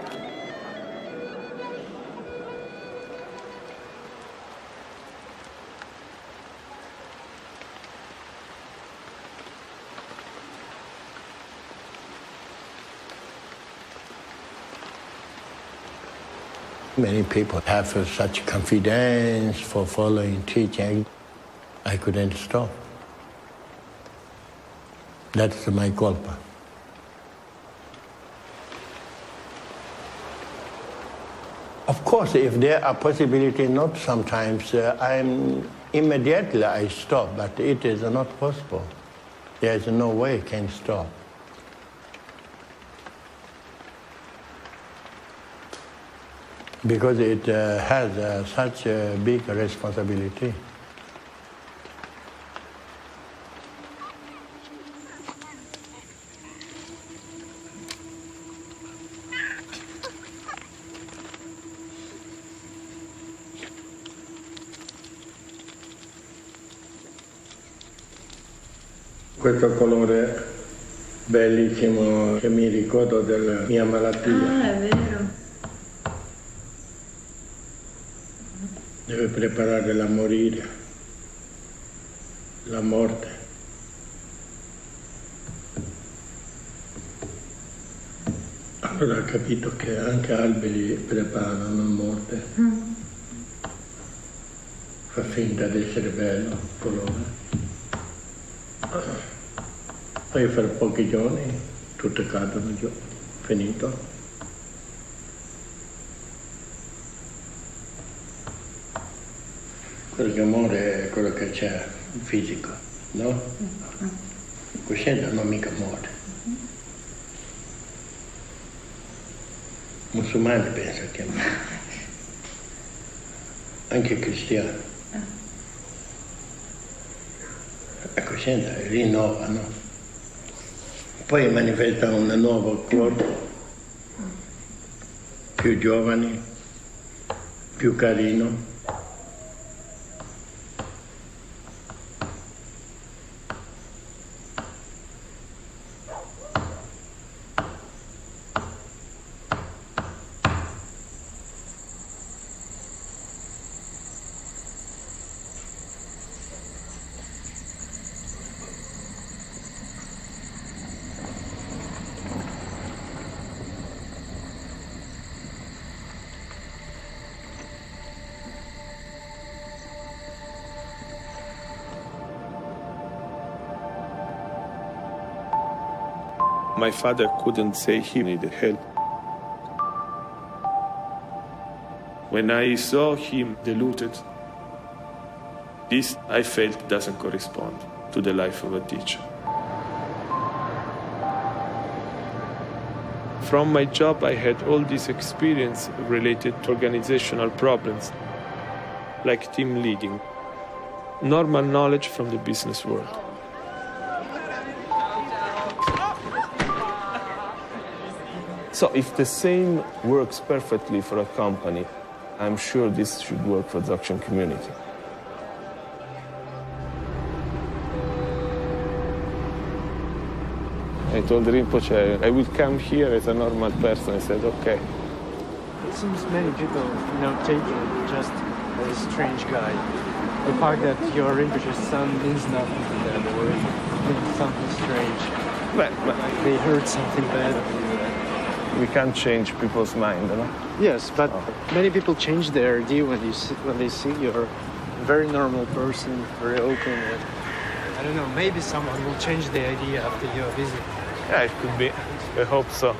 Many people have such confidence for following teaching. I couldn't stop. That's my culpa. Of course, if there are possibilities, not sometimes, immediately I stop, but it is not possible. There is no way I can stop. Because it has such a big responsibility. Questo colore bellissimo che mi ricordo della mia malattia. Ah, è vero. Deve preparare la morire, la morte. Allora ho capito che anche alberi preparano la morte. Fa finta di essere bello il colore. Poi fra pochi giorni tutte cadono giù, finito. Perché amore è quello che c'è fisico, no? Coscienza non mica muore. Musulmani pensano che muore. Anche cristiani. La coscienza rinnova, no? Poi manifesta un nuovo corpo, più giovane, più carino. My father couldn't say he needed help. When I saw him deluded, this I felt doesn't correspond to the life of a teacher. From my job, I had all this experience related to organizational problems, like team leading, normal knowledge from the business world. So if the same works perfectly for a company, I'm sure this should work for the Dzogchen community. I told Rinpoche, I will come here as a normal person. I said, okay. It seems many people, take you just as a strange guy. The fact that you're Rinpoche's son means nothing to them, or means something strange. But like they heard something bad of you. We can't change people's mind, no? Yes, but many people change their idea when they see you're a very normal person, very open. And, I don't know, maybe someone will change the idea after your visit. Yeah, it could be. I hope so.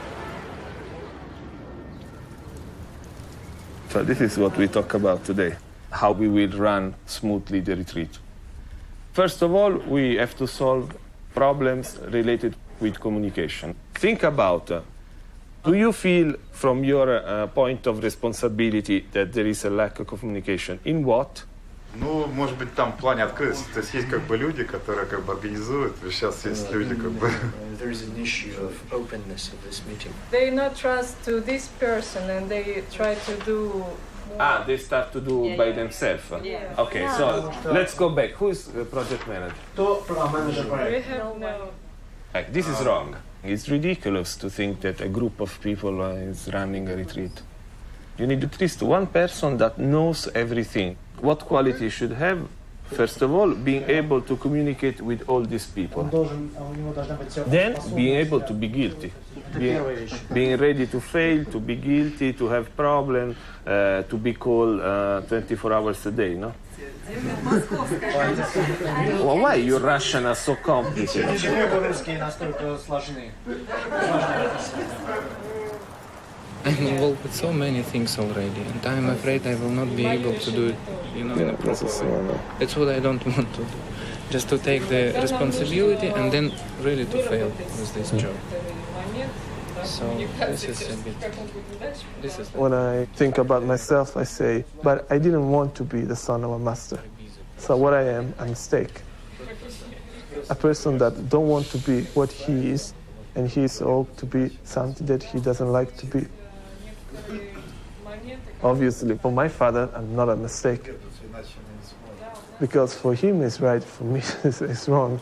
So this is what we talk about today, how we will run smoothly the retreat. First of all, we have to solve problems related with communication. Think about do you feel, from your point of responsibility, that there is a lack of communication? In what? Ну, может быть, там в плане открытости. То есть есть люди, которые организуют. Сейчас есть люди There is an issue of openness of this meeting. They not trust to this person and they try to do. They start to do by themselves. Yeah. Okay, so let's go back. Who is the project manager? We have no. This is wrong. It's ridiculous to think that a group of people is running a retreat. You need at least one person that knows everything. What quality you should have? First of all, being able to communicate with all these people. Then, being able to be guilty. Being ready to fail, to be guilty, to have problems, to be called 24 hours a day, no? Well, why you Russian are so complicated? I'm involved with so many things already, and I'm afraid I will not be able to do it, in a proper way. That's what I don't want to do. Just to take the responsibility and then really to fail with this job. So this is a bit. When I think about myself, I say, but I didn't want to be the son of a master. So what I am, a mistake. A person that don't want to be what he is, and he is all to be something that he doesn't like to be. Obviously, for my father, I'm not a mistake. Because for him it's right, for me it's wrong.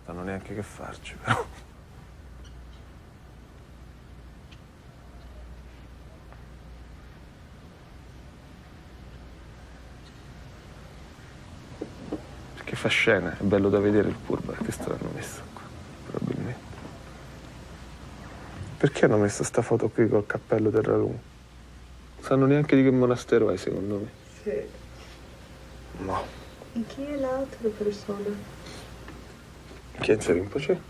Non so neanche che farci, però. Perché fa scena, è bello da vedere il purba, che l'hanno messa qua, probabilmente. Perché hanno messo sta foto qui col cappello del ragù? Sanno neanche di che monastero è, secondo me. Sì. No. E chi è l'altra persona? Khyentse Rinpoche?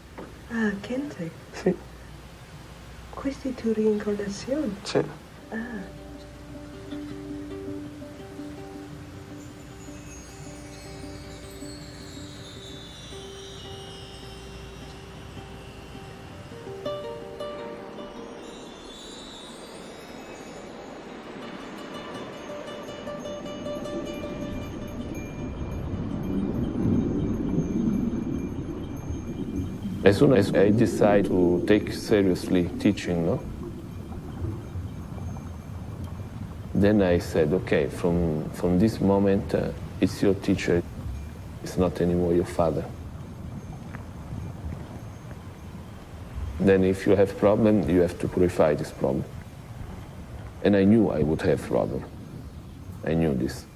Ah, Khyentse? Sì. Questa è tua reincarnazione? Sì. Ah. As soon as I decide to take seriously teaching, no? Then I said, okay, from this moment, it's your teacher, it's not anymore your father. Then if you have problem, you have to purify this problem. And I knew I would have problem. I knew this.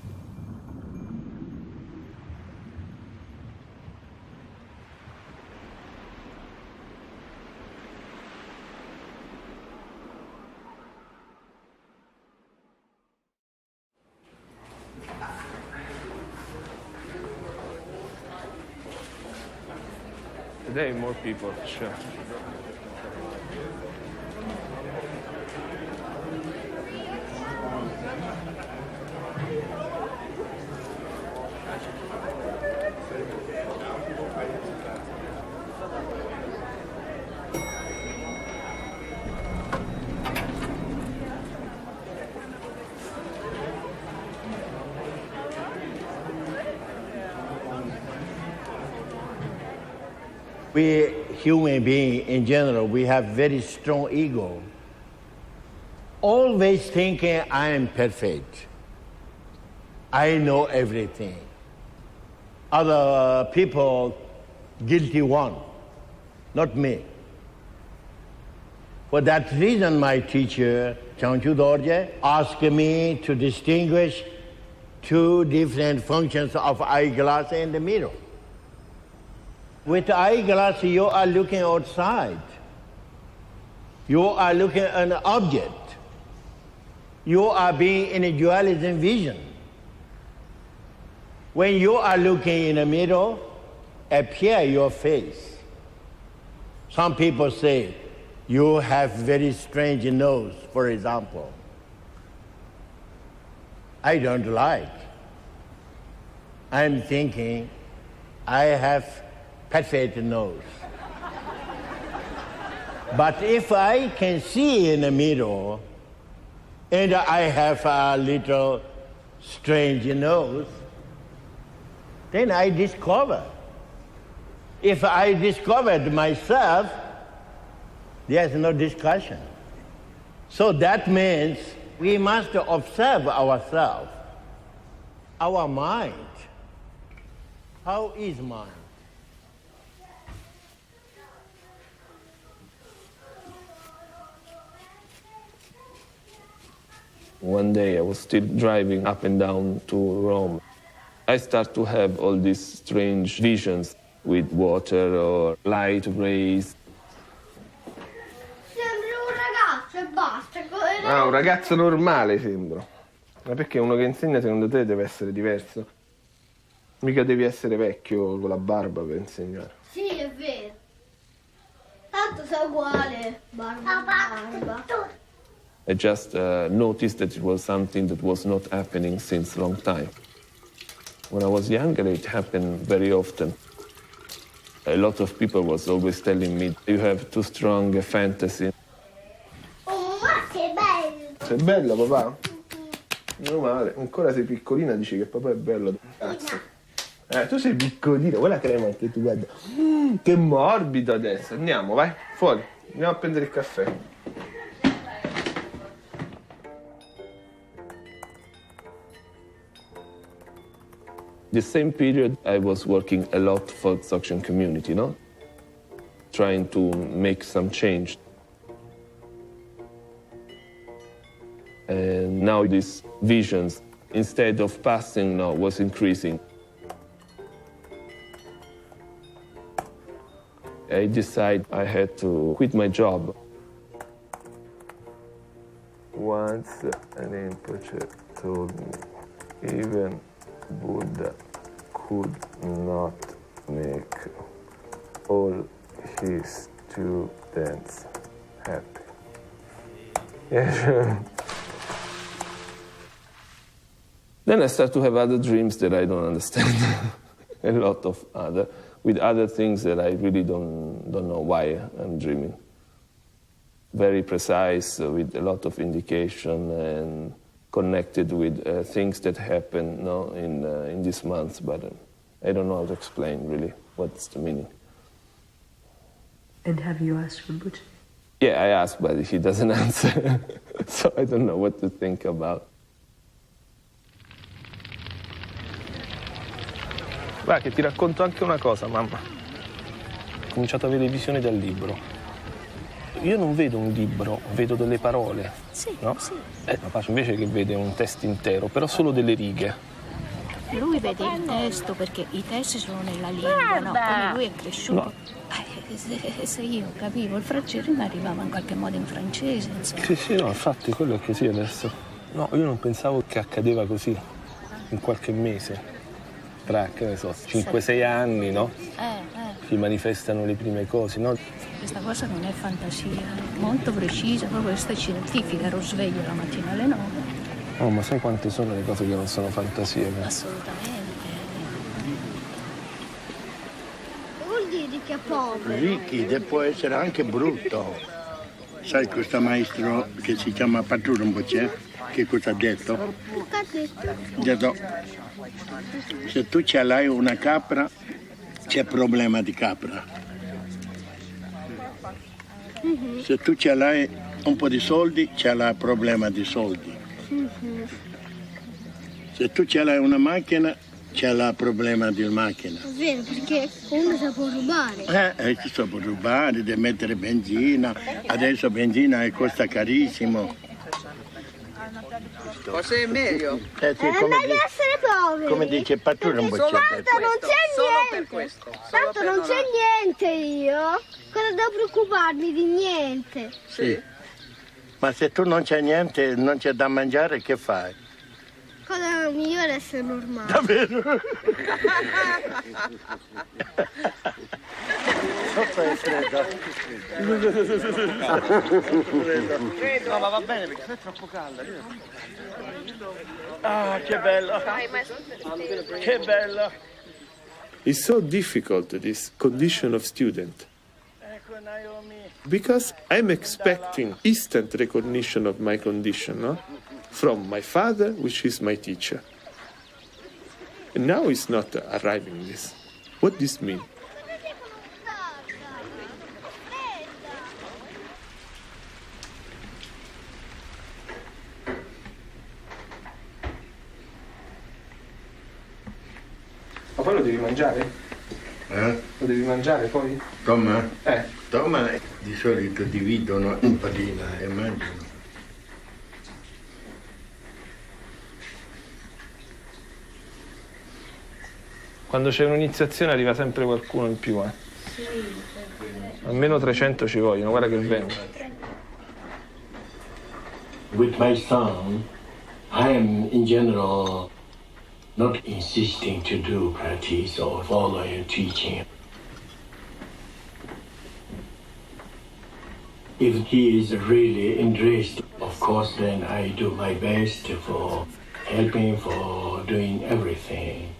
Today, more people, sure. We human beings in general, we have very strong ego. Always thinking I am perfect. I know everything. Other people, guilty one, not me. For that reason, my teacher, Changchu Dorje, asked me to distinguish two different functions of eyeglass and the mirror. With eyeglass, you are looking outside. You are looking at an object. You are being in a dualism vision. When you are looking in a mirror, appear your face. Some people say, you have very strange nose, for example. I don't like. I'm thinking, I have perfect nose. But if I can see in a mirror and I have a little strange nose, then I discover. If I discovered myself, there's no discussion. So that means we must observe ourselves, our mind. How is mind? One day I was still driving up and down to Rome. I start to have all these strange visions with water or light rays. Sembri un ragazzo e basta. Ah, un ragazzo normale sembro. Ma perché uno che insegna secondo te deve essere diverso? Mica devi essere vecchio con la barba per insegnare. Sì, è vero. Tanto sei uguale, barba. I just noticed that it was something that was not happening since a long time. When I was younger, it happened very often. A lot of people was always telling me, you have too strong a fantasy. Oh, ma sei bello! Sei bella, papà? Non male. Ancora sei piccolina, dici che papà è bello. Cazzo. Tu sei piccolina, quella crema anche tu, guarda. Che morbido adesso. Andiamo, vai, fuori. Andiamo a prendere il caffè. The same period, I was working a lot for the Dzogchen community, no? Trying to make some change. And now these visions, instead of passing, now was increasing. I decided I had to quit my job. Once an Rinpoche told me, even Buddha could not make all his students happy. Yeah. Then I start to have other dreams that I don't understand. A lot of other, with other things that I really don't know why I'm dreaming. Very precise, with a lot of indication and connected with things that happen in this month, but I don't know how to explain really what's the meaning. And have you asked for Buddha? Yeah, I asked, but he doesn't answer, so I don't know what to think about. Guarda che ti racconto anche una cosa, mamma. Ho cominciato a vedere visioni dal libro. Io non vedo un libro, vedo delle parole. Sì, no? sì. Papà invece che vede un testo intero, però solo delle righe. Lui vede il testo perché i testi sono nella lingua, no? Come lui è cresciuto. No. Se io capivo il francese mi arrivava in qualche modo in francese, insomma. Sì, no, infatti quello è così adesso. No, io non pensavo che accadeva così, in qualche mese. Tra, che ne so, 5-6 anni, no? Si manifestano le prime cose, no? Questa cosa non è fantasia, è molto precisa, proprio questa è scientifica, ero sveglio la mattina alle 9. Oh, ma sai quante sono le cose che non sono fantasie? Assolutamente. Vuol dire che è povero? Ricchi può essere anche brutto. Sai questo maestro che si chiama Padrone Rinpoche, che cosa ha detto? Che ha detto? Ha detto, se tu ce l'hai una capra, c'è problema di capra. Se tu ce l'hai un po' di soldi, c'è il problema di soldi. Se tu ce l'hai una macchina, c'è il problema di macchina. È vero, perché uno si può rubare. Si può rubare, deve mettere benzina. Adesso benzina costa carissimo. Forse è meglio. Sì, è meglio essere poveri. Come dice il patrone, Tanto non c'è niente. Tanto non c'è niente io. Cosa devo preoccuparmi di niente? Sì. Ma se tu non c'è niente, non c'è da mangiare, che fai? Cosa migliore è essere normale. Davvero? Sotto è freddo. No, ma va bene perché sei troppo calda. Ah, che bella. Che bella. It's so difficult, this condition of student. Because I'm expecting instant recognition of my condition, no? From my father, which is my teacher. And now it's not arriving this. What this mean? Ma poi lo devi mangiare? Lo devi mangiare poi? Come? Come di solito dividono in padina e mangiano. Quando c'è un'iniziazione arriva sempre qualcuno in più, Sì. Almeno 300 ci vogliono, guarda che vengono. With my son, I am in general not insisting to do practice or follow your teaching. If he is really interested, of course, then I do my best for helping, for doing everything.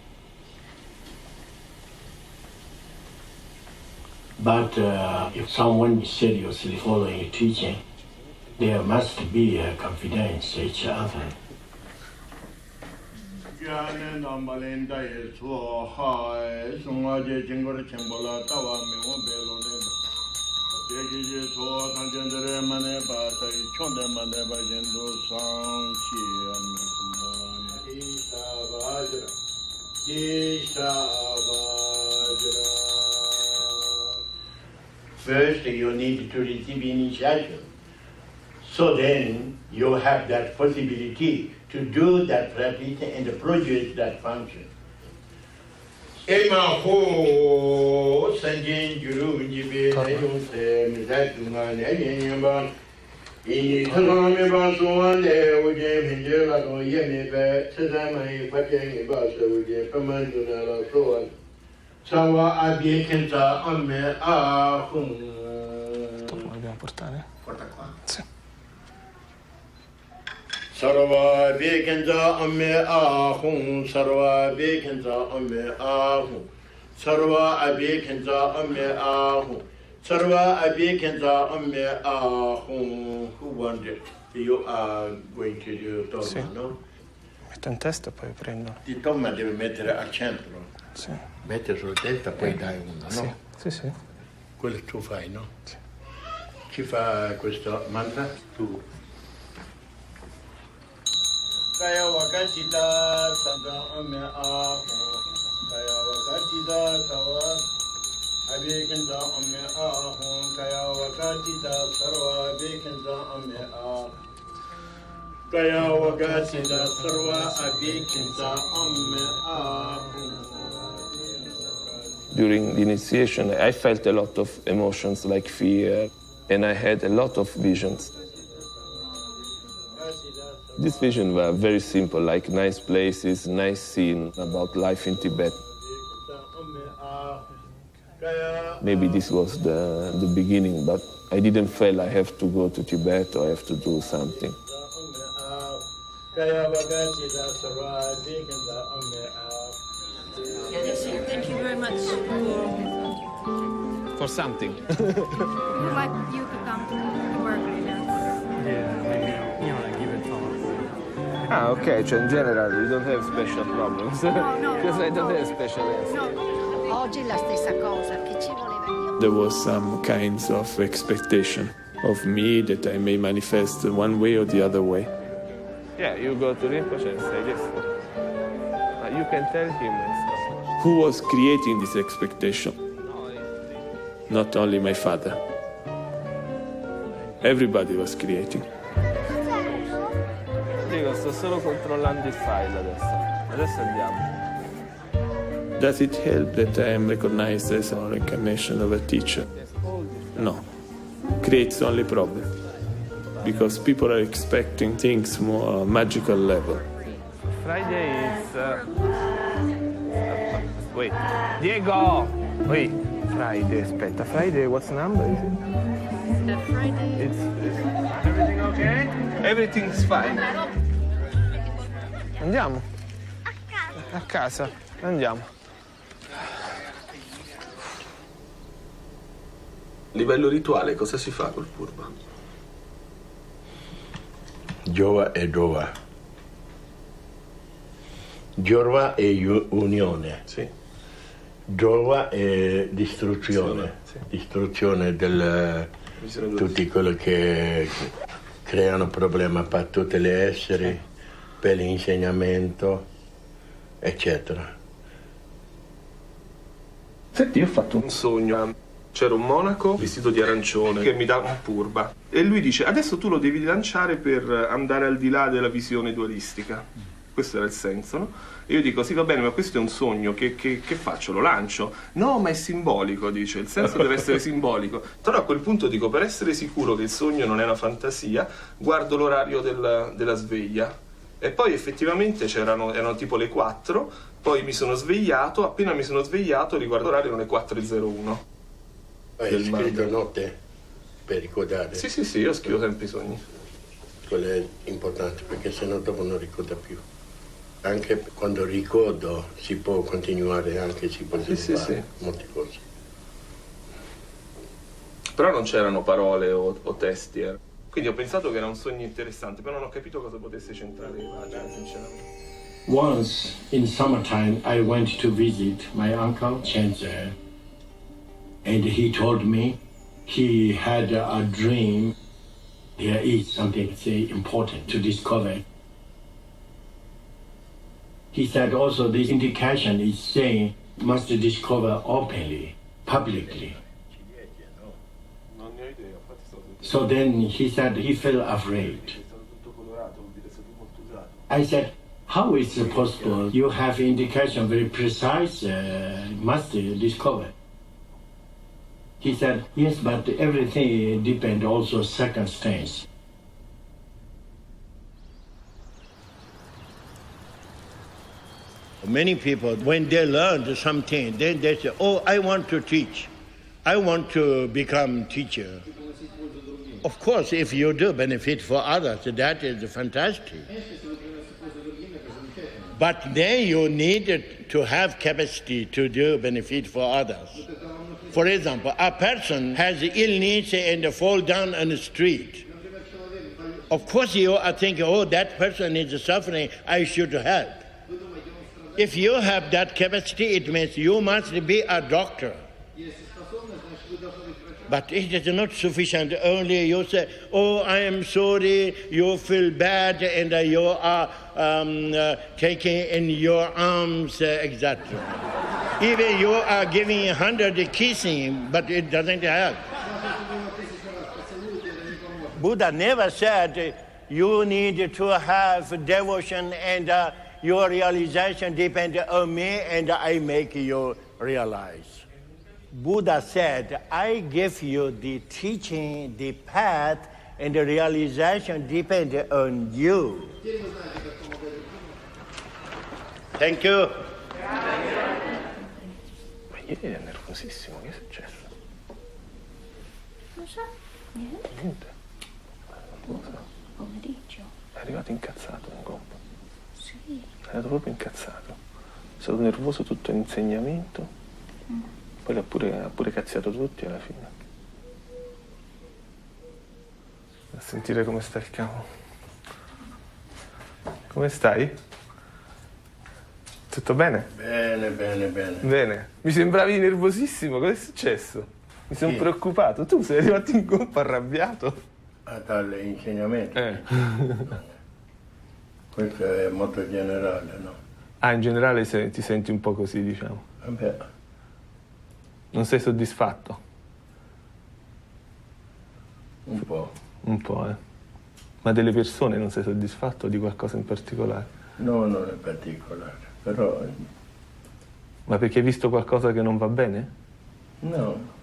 But if someone is seriously following a teaching, there must be a confidence in each other. First, you need to receive initiation. So then you have that possibility to do that practice and produce that function. Dobbiamo portare? Porta qua. Sì. Sarva Bekenza Ame Ahum, Sarva Bekenza Ame Ahum, Sarva Abekenza Ame Ahum, Sarva Abekenza Ame Ahum. Who wondered? You are going to do Dhamma, sì. No? Metto in testa e poi prendo. Il Dhamma deve mettere al centro. Sì. Mette sulla testa, poi dai una, Sì. no? Sì, sì. Quello tu fai, no? Sì. Chi fa questo mantra? Tu. Kaya wakachita santa ame aho, kaya wakachita sawa, abekinta ame aho, kaya wakachita sarwa, abekinta ame aho, kaya wakachita sarwa, abekinta ame aho. During the initiation, I felt a lot of emotions like fear, and I had a lot of visions. These visions were very simple, like nice places, nice scene about life in Tibet. Maybe this was the beginning, but I didn't feel I have to go to Tibet or I have to do something. Thank you very much For something. We'd like you to come to Berkeley now. Yeah, maybe, like give a talk. Ah, okay, cioè in generale you don't have special problems. No, Because I don't have special answers. No, oggi la stessa cosa, che ci voleva io. There was some kinds of expectation of me that I may manifest one way or the other way. Yeah, you go to Rinpoche and say this. You can tell him and stuff. Who was creating this expectation? Not only my father. Everybody was creating. Dico, sto solo controllando il file adesso. Adesso andiamo. Does it help that I am recognized as a reincarnation of a teacher? No. Creates only problem. Because people are expecting things more magical level. Friday is... Wait. Diego! Wait. Friday, aspetta. Friday, what's the number? Is it? The Friday... It's everything okay? Everything's fine. Andiamo. A casa. Andiamo. Livello rituale, cosa si fa col purba? Giova e Giova. Giova è unione. Sì. Giova è distruzione. Sì. Distruzione del tutti quelli che creano problemi per tutti gli esseri, per l'insegnamento, eccetera. Senti, io ho fatto un sogno. C'era un monaco vestito di arancione che mi dà un purba. E lui dice, adesso tu lo devi lanciare per andare al di là della visione dualistica. Questo era il senso, no? E io dico, sì, va bene, ma questo è un sogno, che faccio? Lo lancio? No, ma è simbolico, dice, il senso deve essere simbolico. Però a quel punto dico, per essere sicuro che il sogno non è una fantasia, guardo l'orario della sveglia. E poi effettivamente erano tipo le 4, poi mi sono svegliato, appena mi sono svegliato, riguardo l'orario, erano le 4:01. Hai scritto notte per ricordare? Sì, io scrivo sempre i sogni. Quello è importante perché sennò dopo non ricorda più. Anche quando ricordo si può continuare, anche si può sviluppare molte cose. Però non c'erano parole o testi. Quindi ho pensato che era un sogno interessante, però non ho capito cosa potesse centrare le pagine, sinceramente. Once in summertime, I went to visit my uncle, Chenze, and he told me he had a dream. There is something important to discover. He said also this indication is saying must discover openly, publicly. So then he said he felt afraid. I said, how is it possible? You have indication very precise, must discover. He said, yes, but everything depends also circumstance. Many people, when they learn something, then they say, oh, I want to teach. I want to become teacher. Of course, if you do benefit for others, that is fantastic. But then you need to have capacity to do benefit for others. For example, a person has illness and fall down on the street. Of course, you are thinking, oh, that person is suffering, I should help. If you have that capacity, it means you must be a doctor. But it is not sufficient. Only you say, oh, I am sorry, you feel bad, and you are taking in your arms, exactly. Even you are giving 100 kissing, but it doesn't help. Buddha never said you need to have devotion and your realization depends on me and I make you realize. Buddha said, I give you the teaching, the path, and the realization depends on you. Thank you. Ma ieri è nervosissimo, che è successo? Non so, niente. Niente. Non lo so. Pomeriggio. È arrivato incazzato un colpo. Sì. È arrivato proprio incazzato. È stato nervoso tutto l'insegnamento. Poi ha pure cazziato tutti alla fine. A sentire come sta il cavolo. Come stai? Tutto bene? Bene. Bene. Mi sembravi nervosissimo, cosa è successo? Mi sono preoccupato. Tu sei arrivato in colpo arrabbiato. Dall'insegnamento. Questo è molto generale, no? Ah, in generale ti senti un po' così, diciamo. Vabbè. Non sei soddisfatto? Un po'. Un po', Ma delle persone non sei soddisfatto, di qualcosa in particolare? No, non in particolare, però... Ma perché hai visto qualcosa che non va bene? No.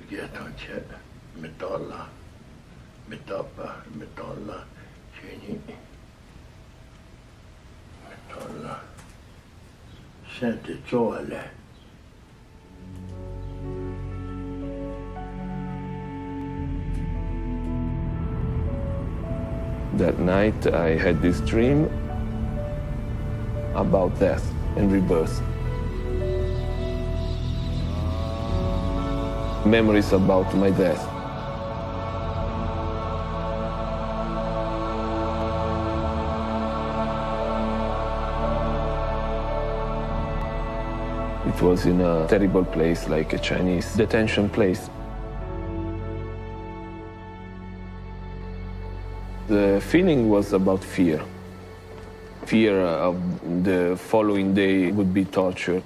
Dietro c'è metolla, metoppa, metolla, ceni, metolla. Senti, Chogyal. That night I had this dream about death and rebirth. Memories about my death. It was in a terrible place, like a Chinese detention place. The feeling was about fear. Fear of the following day would be torture.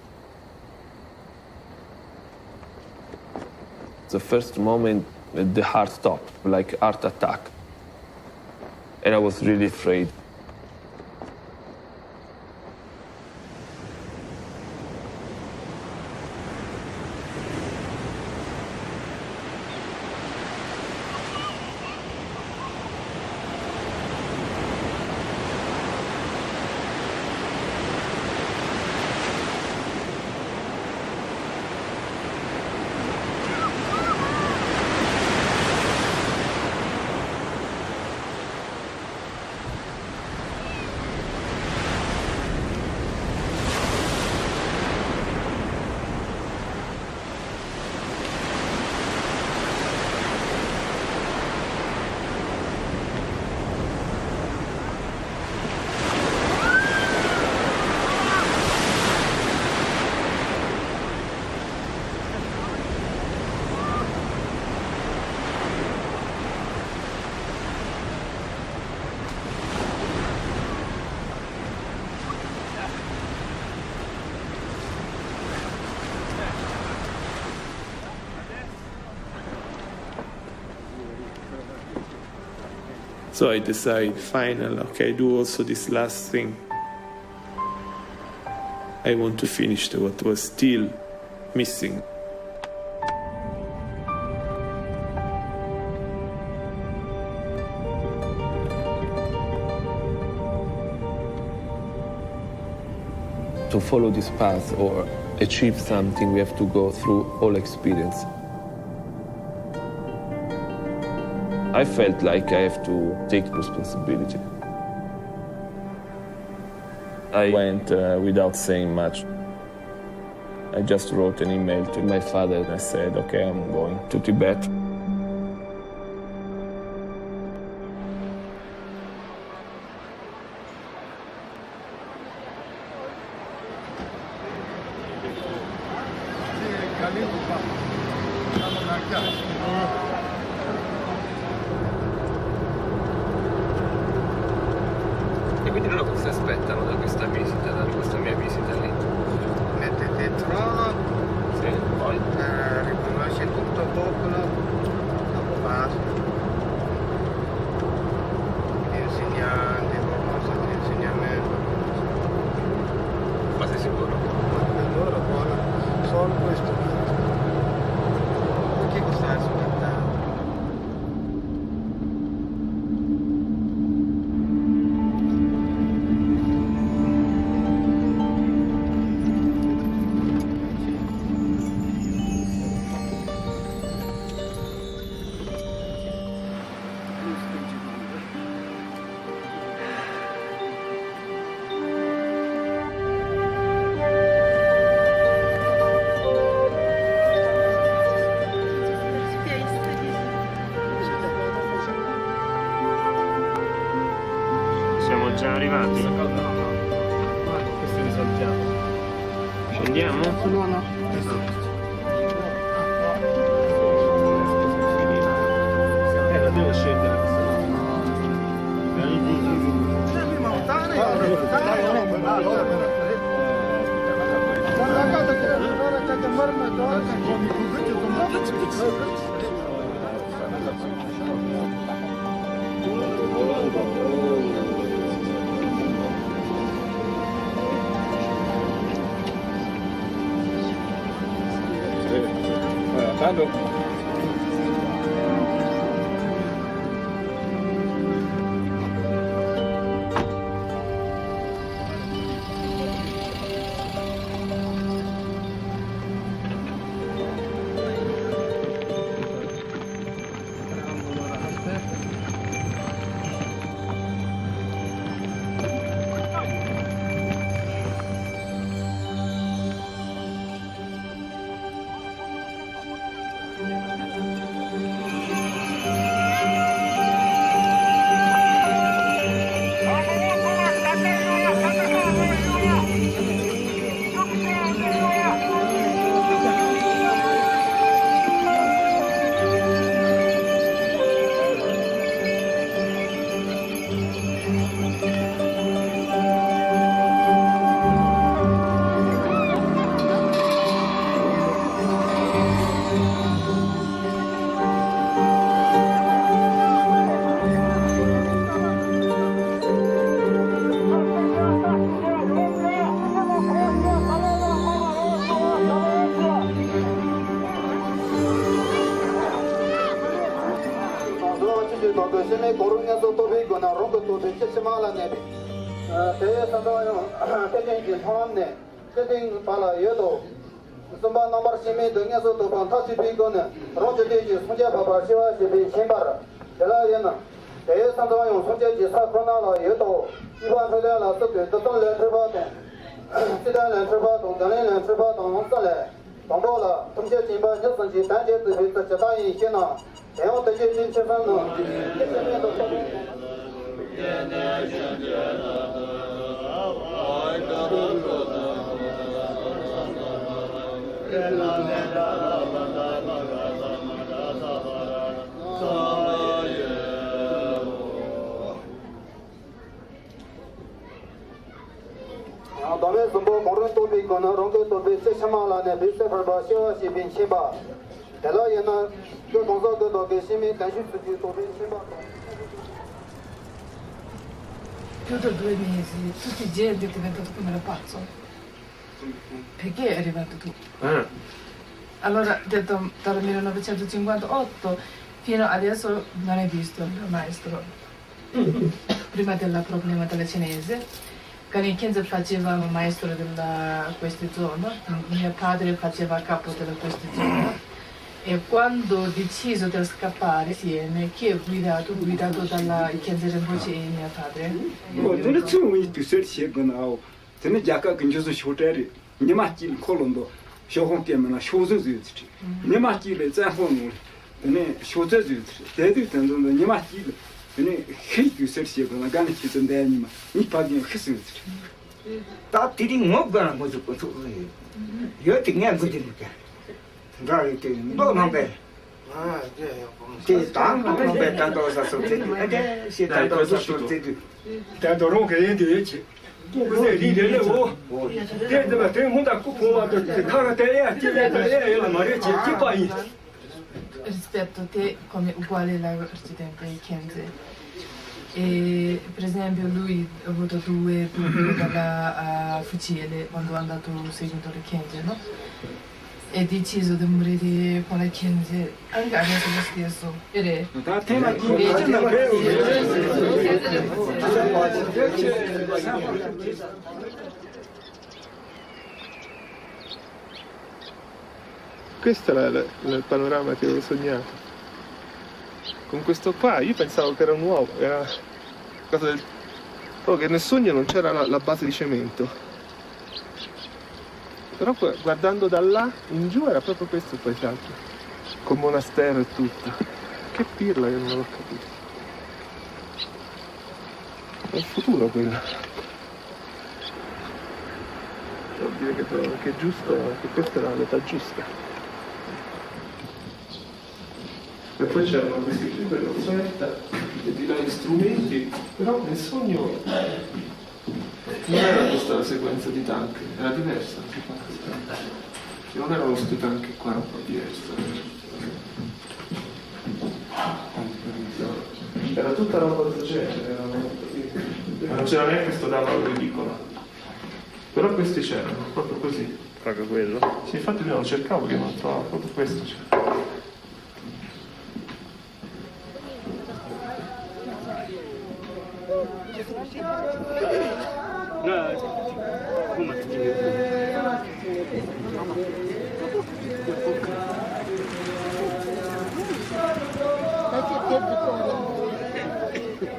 The first moment, the heart stopped, like heart attack. And I was really afraid. So I decided, final, okay, do also this last thing. I want to finish what was still missing. To follow this path or achieve something, we have to go through all experience. I felt like I have to take responsibility. I went without saying much. I just wrote an email to my father and I said, okay, I'm going to Tibet. E quindi loro cosa si aspettano da questa visita, da questa mia visita lì? Mettete il trono, sì, poi riconosce tutto il popolo, dopo basta. Insegnante, qualcosa di insegnamento. Ma sei sicuro? Per loro buono solo questo. Perché cosa aspettare? Siamo già arrivati? Questo risolviamo. Scendiamo? No, no. La devo scendere. Vado. più di 2 mesi, tutti i gente è diventato come un pazzo. Perché è arrivato tu? Allora ho detto dal 1958 fino adesso non hai visto il maestro. Prima del problema della cinese, con il Kenzo faceva il maestro della questa zona, mio padre faceva capo della questa zona. E quando ho deciso di scappare insieme, chi è guidato dalla Kenzo Rinpoche e mio padre. 저는 처음에 두살 시작하고 저는 약간 근처서 쇼트리 니마치 콜론도 쇼홍 때문에 쇼즈즈지 니마치를 짜고는 저는 쇼즈즈지 대도 된도 니마치 저는 헤이드 설시하고 나가는 기준데 아니면 이 파긴 했으지 다 들이 먹거나 뭐좀 소리 여 등에 거지니까 나 이렇게 뭐 넘배 che tanto non è tanto la sorte si è tanto la sorte tanto non che dice cos'è lì delle o dentro ma te non da cupo che cara te è che è la mare che poi rispetto a te come uguale la residente Kenze e per esempio lui ha avuto 2 punti dalla fucile quando è andato seguito le Kenze, no? E deciso di morire con la Kenze anche adesso lo stesso e questo è il panorama che avevo sognato con questo qua. Io pensavo che era un uovo, era cosa del... proprio che nel sogno non c'era la base di cemento. Però guardando da là in giù era proprio questo il paesaggio, con monastero e tutto. Che pirla che non l'ho capito. È il futuro quello. Vuol dire che è giusto, che questa era l'età giusta. E poi c'erano questi qui per l'offerta e di là gli strumenti, però nel sogno non era questa la sequenza di tank, era diversa la sequenza. Non erano questi tank qua, era un po' diversa. Era tutta roba del genere, ma non c'era neanche questo damaro ridicolo. Però questi c'erano, proprio così. Proprio quello? Sì, infatti io lo cercavo che non trovavo, proprio questo c'era.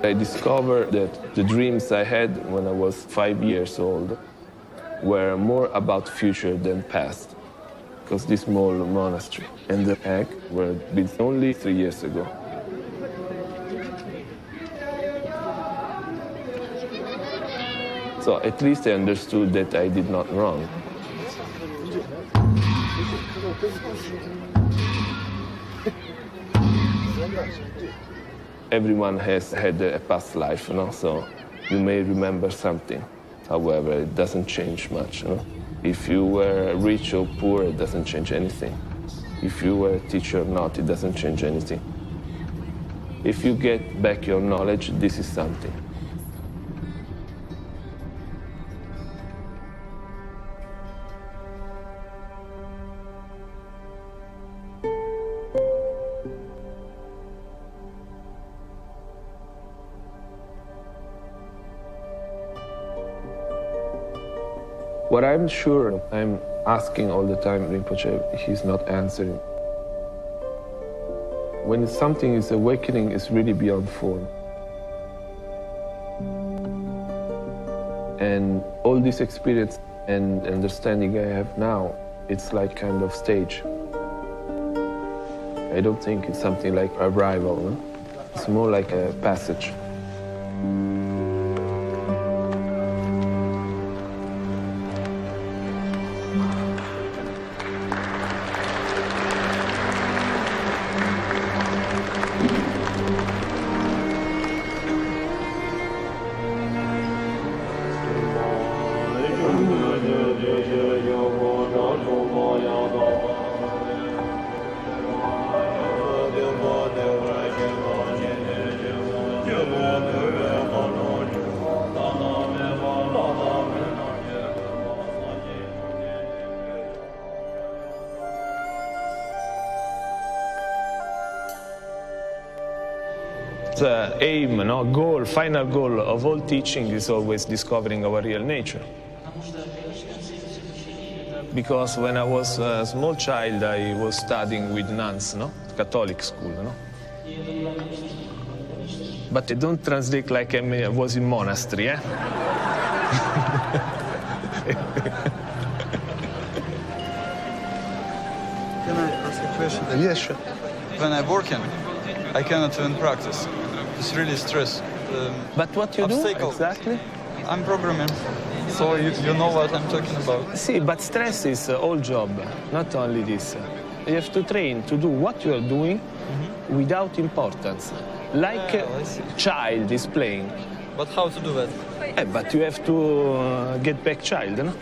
I discovered that the dreams I had when I was 5 years old were more about future than past, because this small monastery and the egg were built only 3 years ago. So at least I understood that I did not wrong. Everyone has had a past life, you know? So you may remember something. However, it doesn't change much. You know? If you were rich or poor, it doesn't change anything. If you were a teacher or not, it doesn't change anything. If you get back your knowledge, this is something. What I'm sure, I'm asking all the time Rinpoche, he's not answering. When something is awakening, it's really beyond form. And all this experience and understanding I have now, it's like kind of stage. I don't think it's something like arrival, no? It's more like a passage. The aim, goal, final goal of all teaching is always discovering our real nature. Because when I was a small child, I was studying with nuns, Catholic school, But I don't translate like I was in monastery, Can I ask a question? Yes, sure. When I'm working, I cannot even practice. It's really stress. But what you obstacle. do exactly? I'm programming, so you know what I'm talking about. See, but stress is all job, not only this. You have to train to do what you are doing without importance. Like a child is playing. But how to do that? But you have to get back child, no?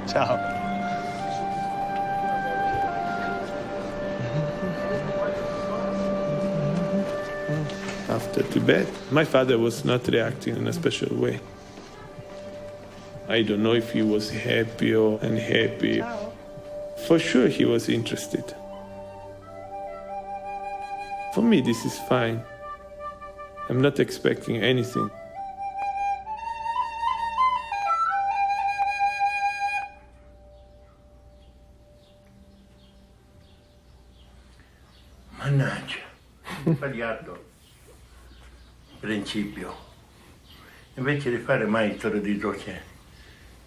Ciao. After Tibet, my father was not reacting in a special way. I don't know if he was happy or unhappy. Ciao. For sure he was interested. For me, this is fine. I'm not expecting anything. Mannaggia, ho sbagliato principio. Invece di fare maestro di Dzogchen,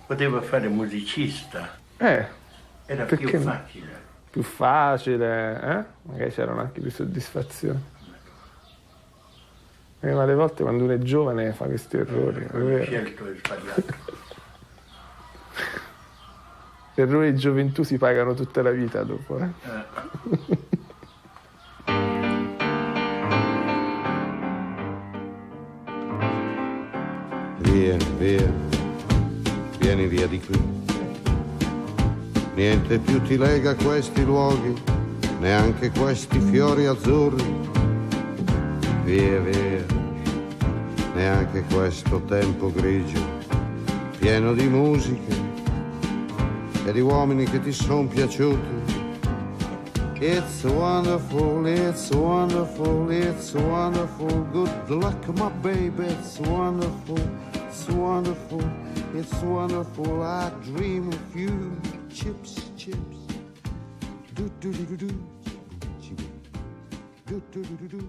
poteva fare musicista. Era più facile. Più facile, Magari c'erano anche più soddisfazioni. Ma alle volte quando uno è giovane fa questi errori, è vero. Scelto e sbagliato. Errori di gioventù si pagano tutta la vita dopo, Vieni via di qui. Niente più ti lega a questi luoghi, neanche questi fiori azzurri. Via, neanche questo tempo grigio, pieno di musiche e di uomini che ti son piaciuti. It's wonderful, it's wonderful, it's wonderful. Good luck, my baby, it's wonderful, it's wonderful, it's wonderful. I dream of you. Chips, chips. Do do do do do. Do do do do do.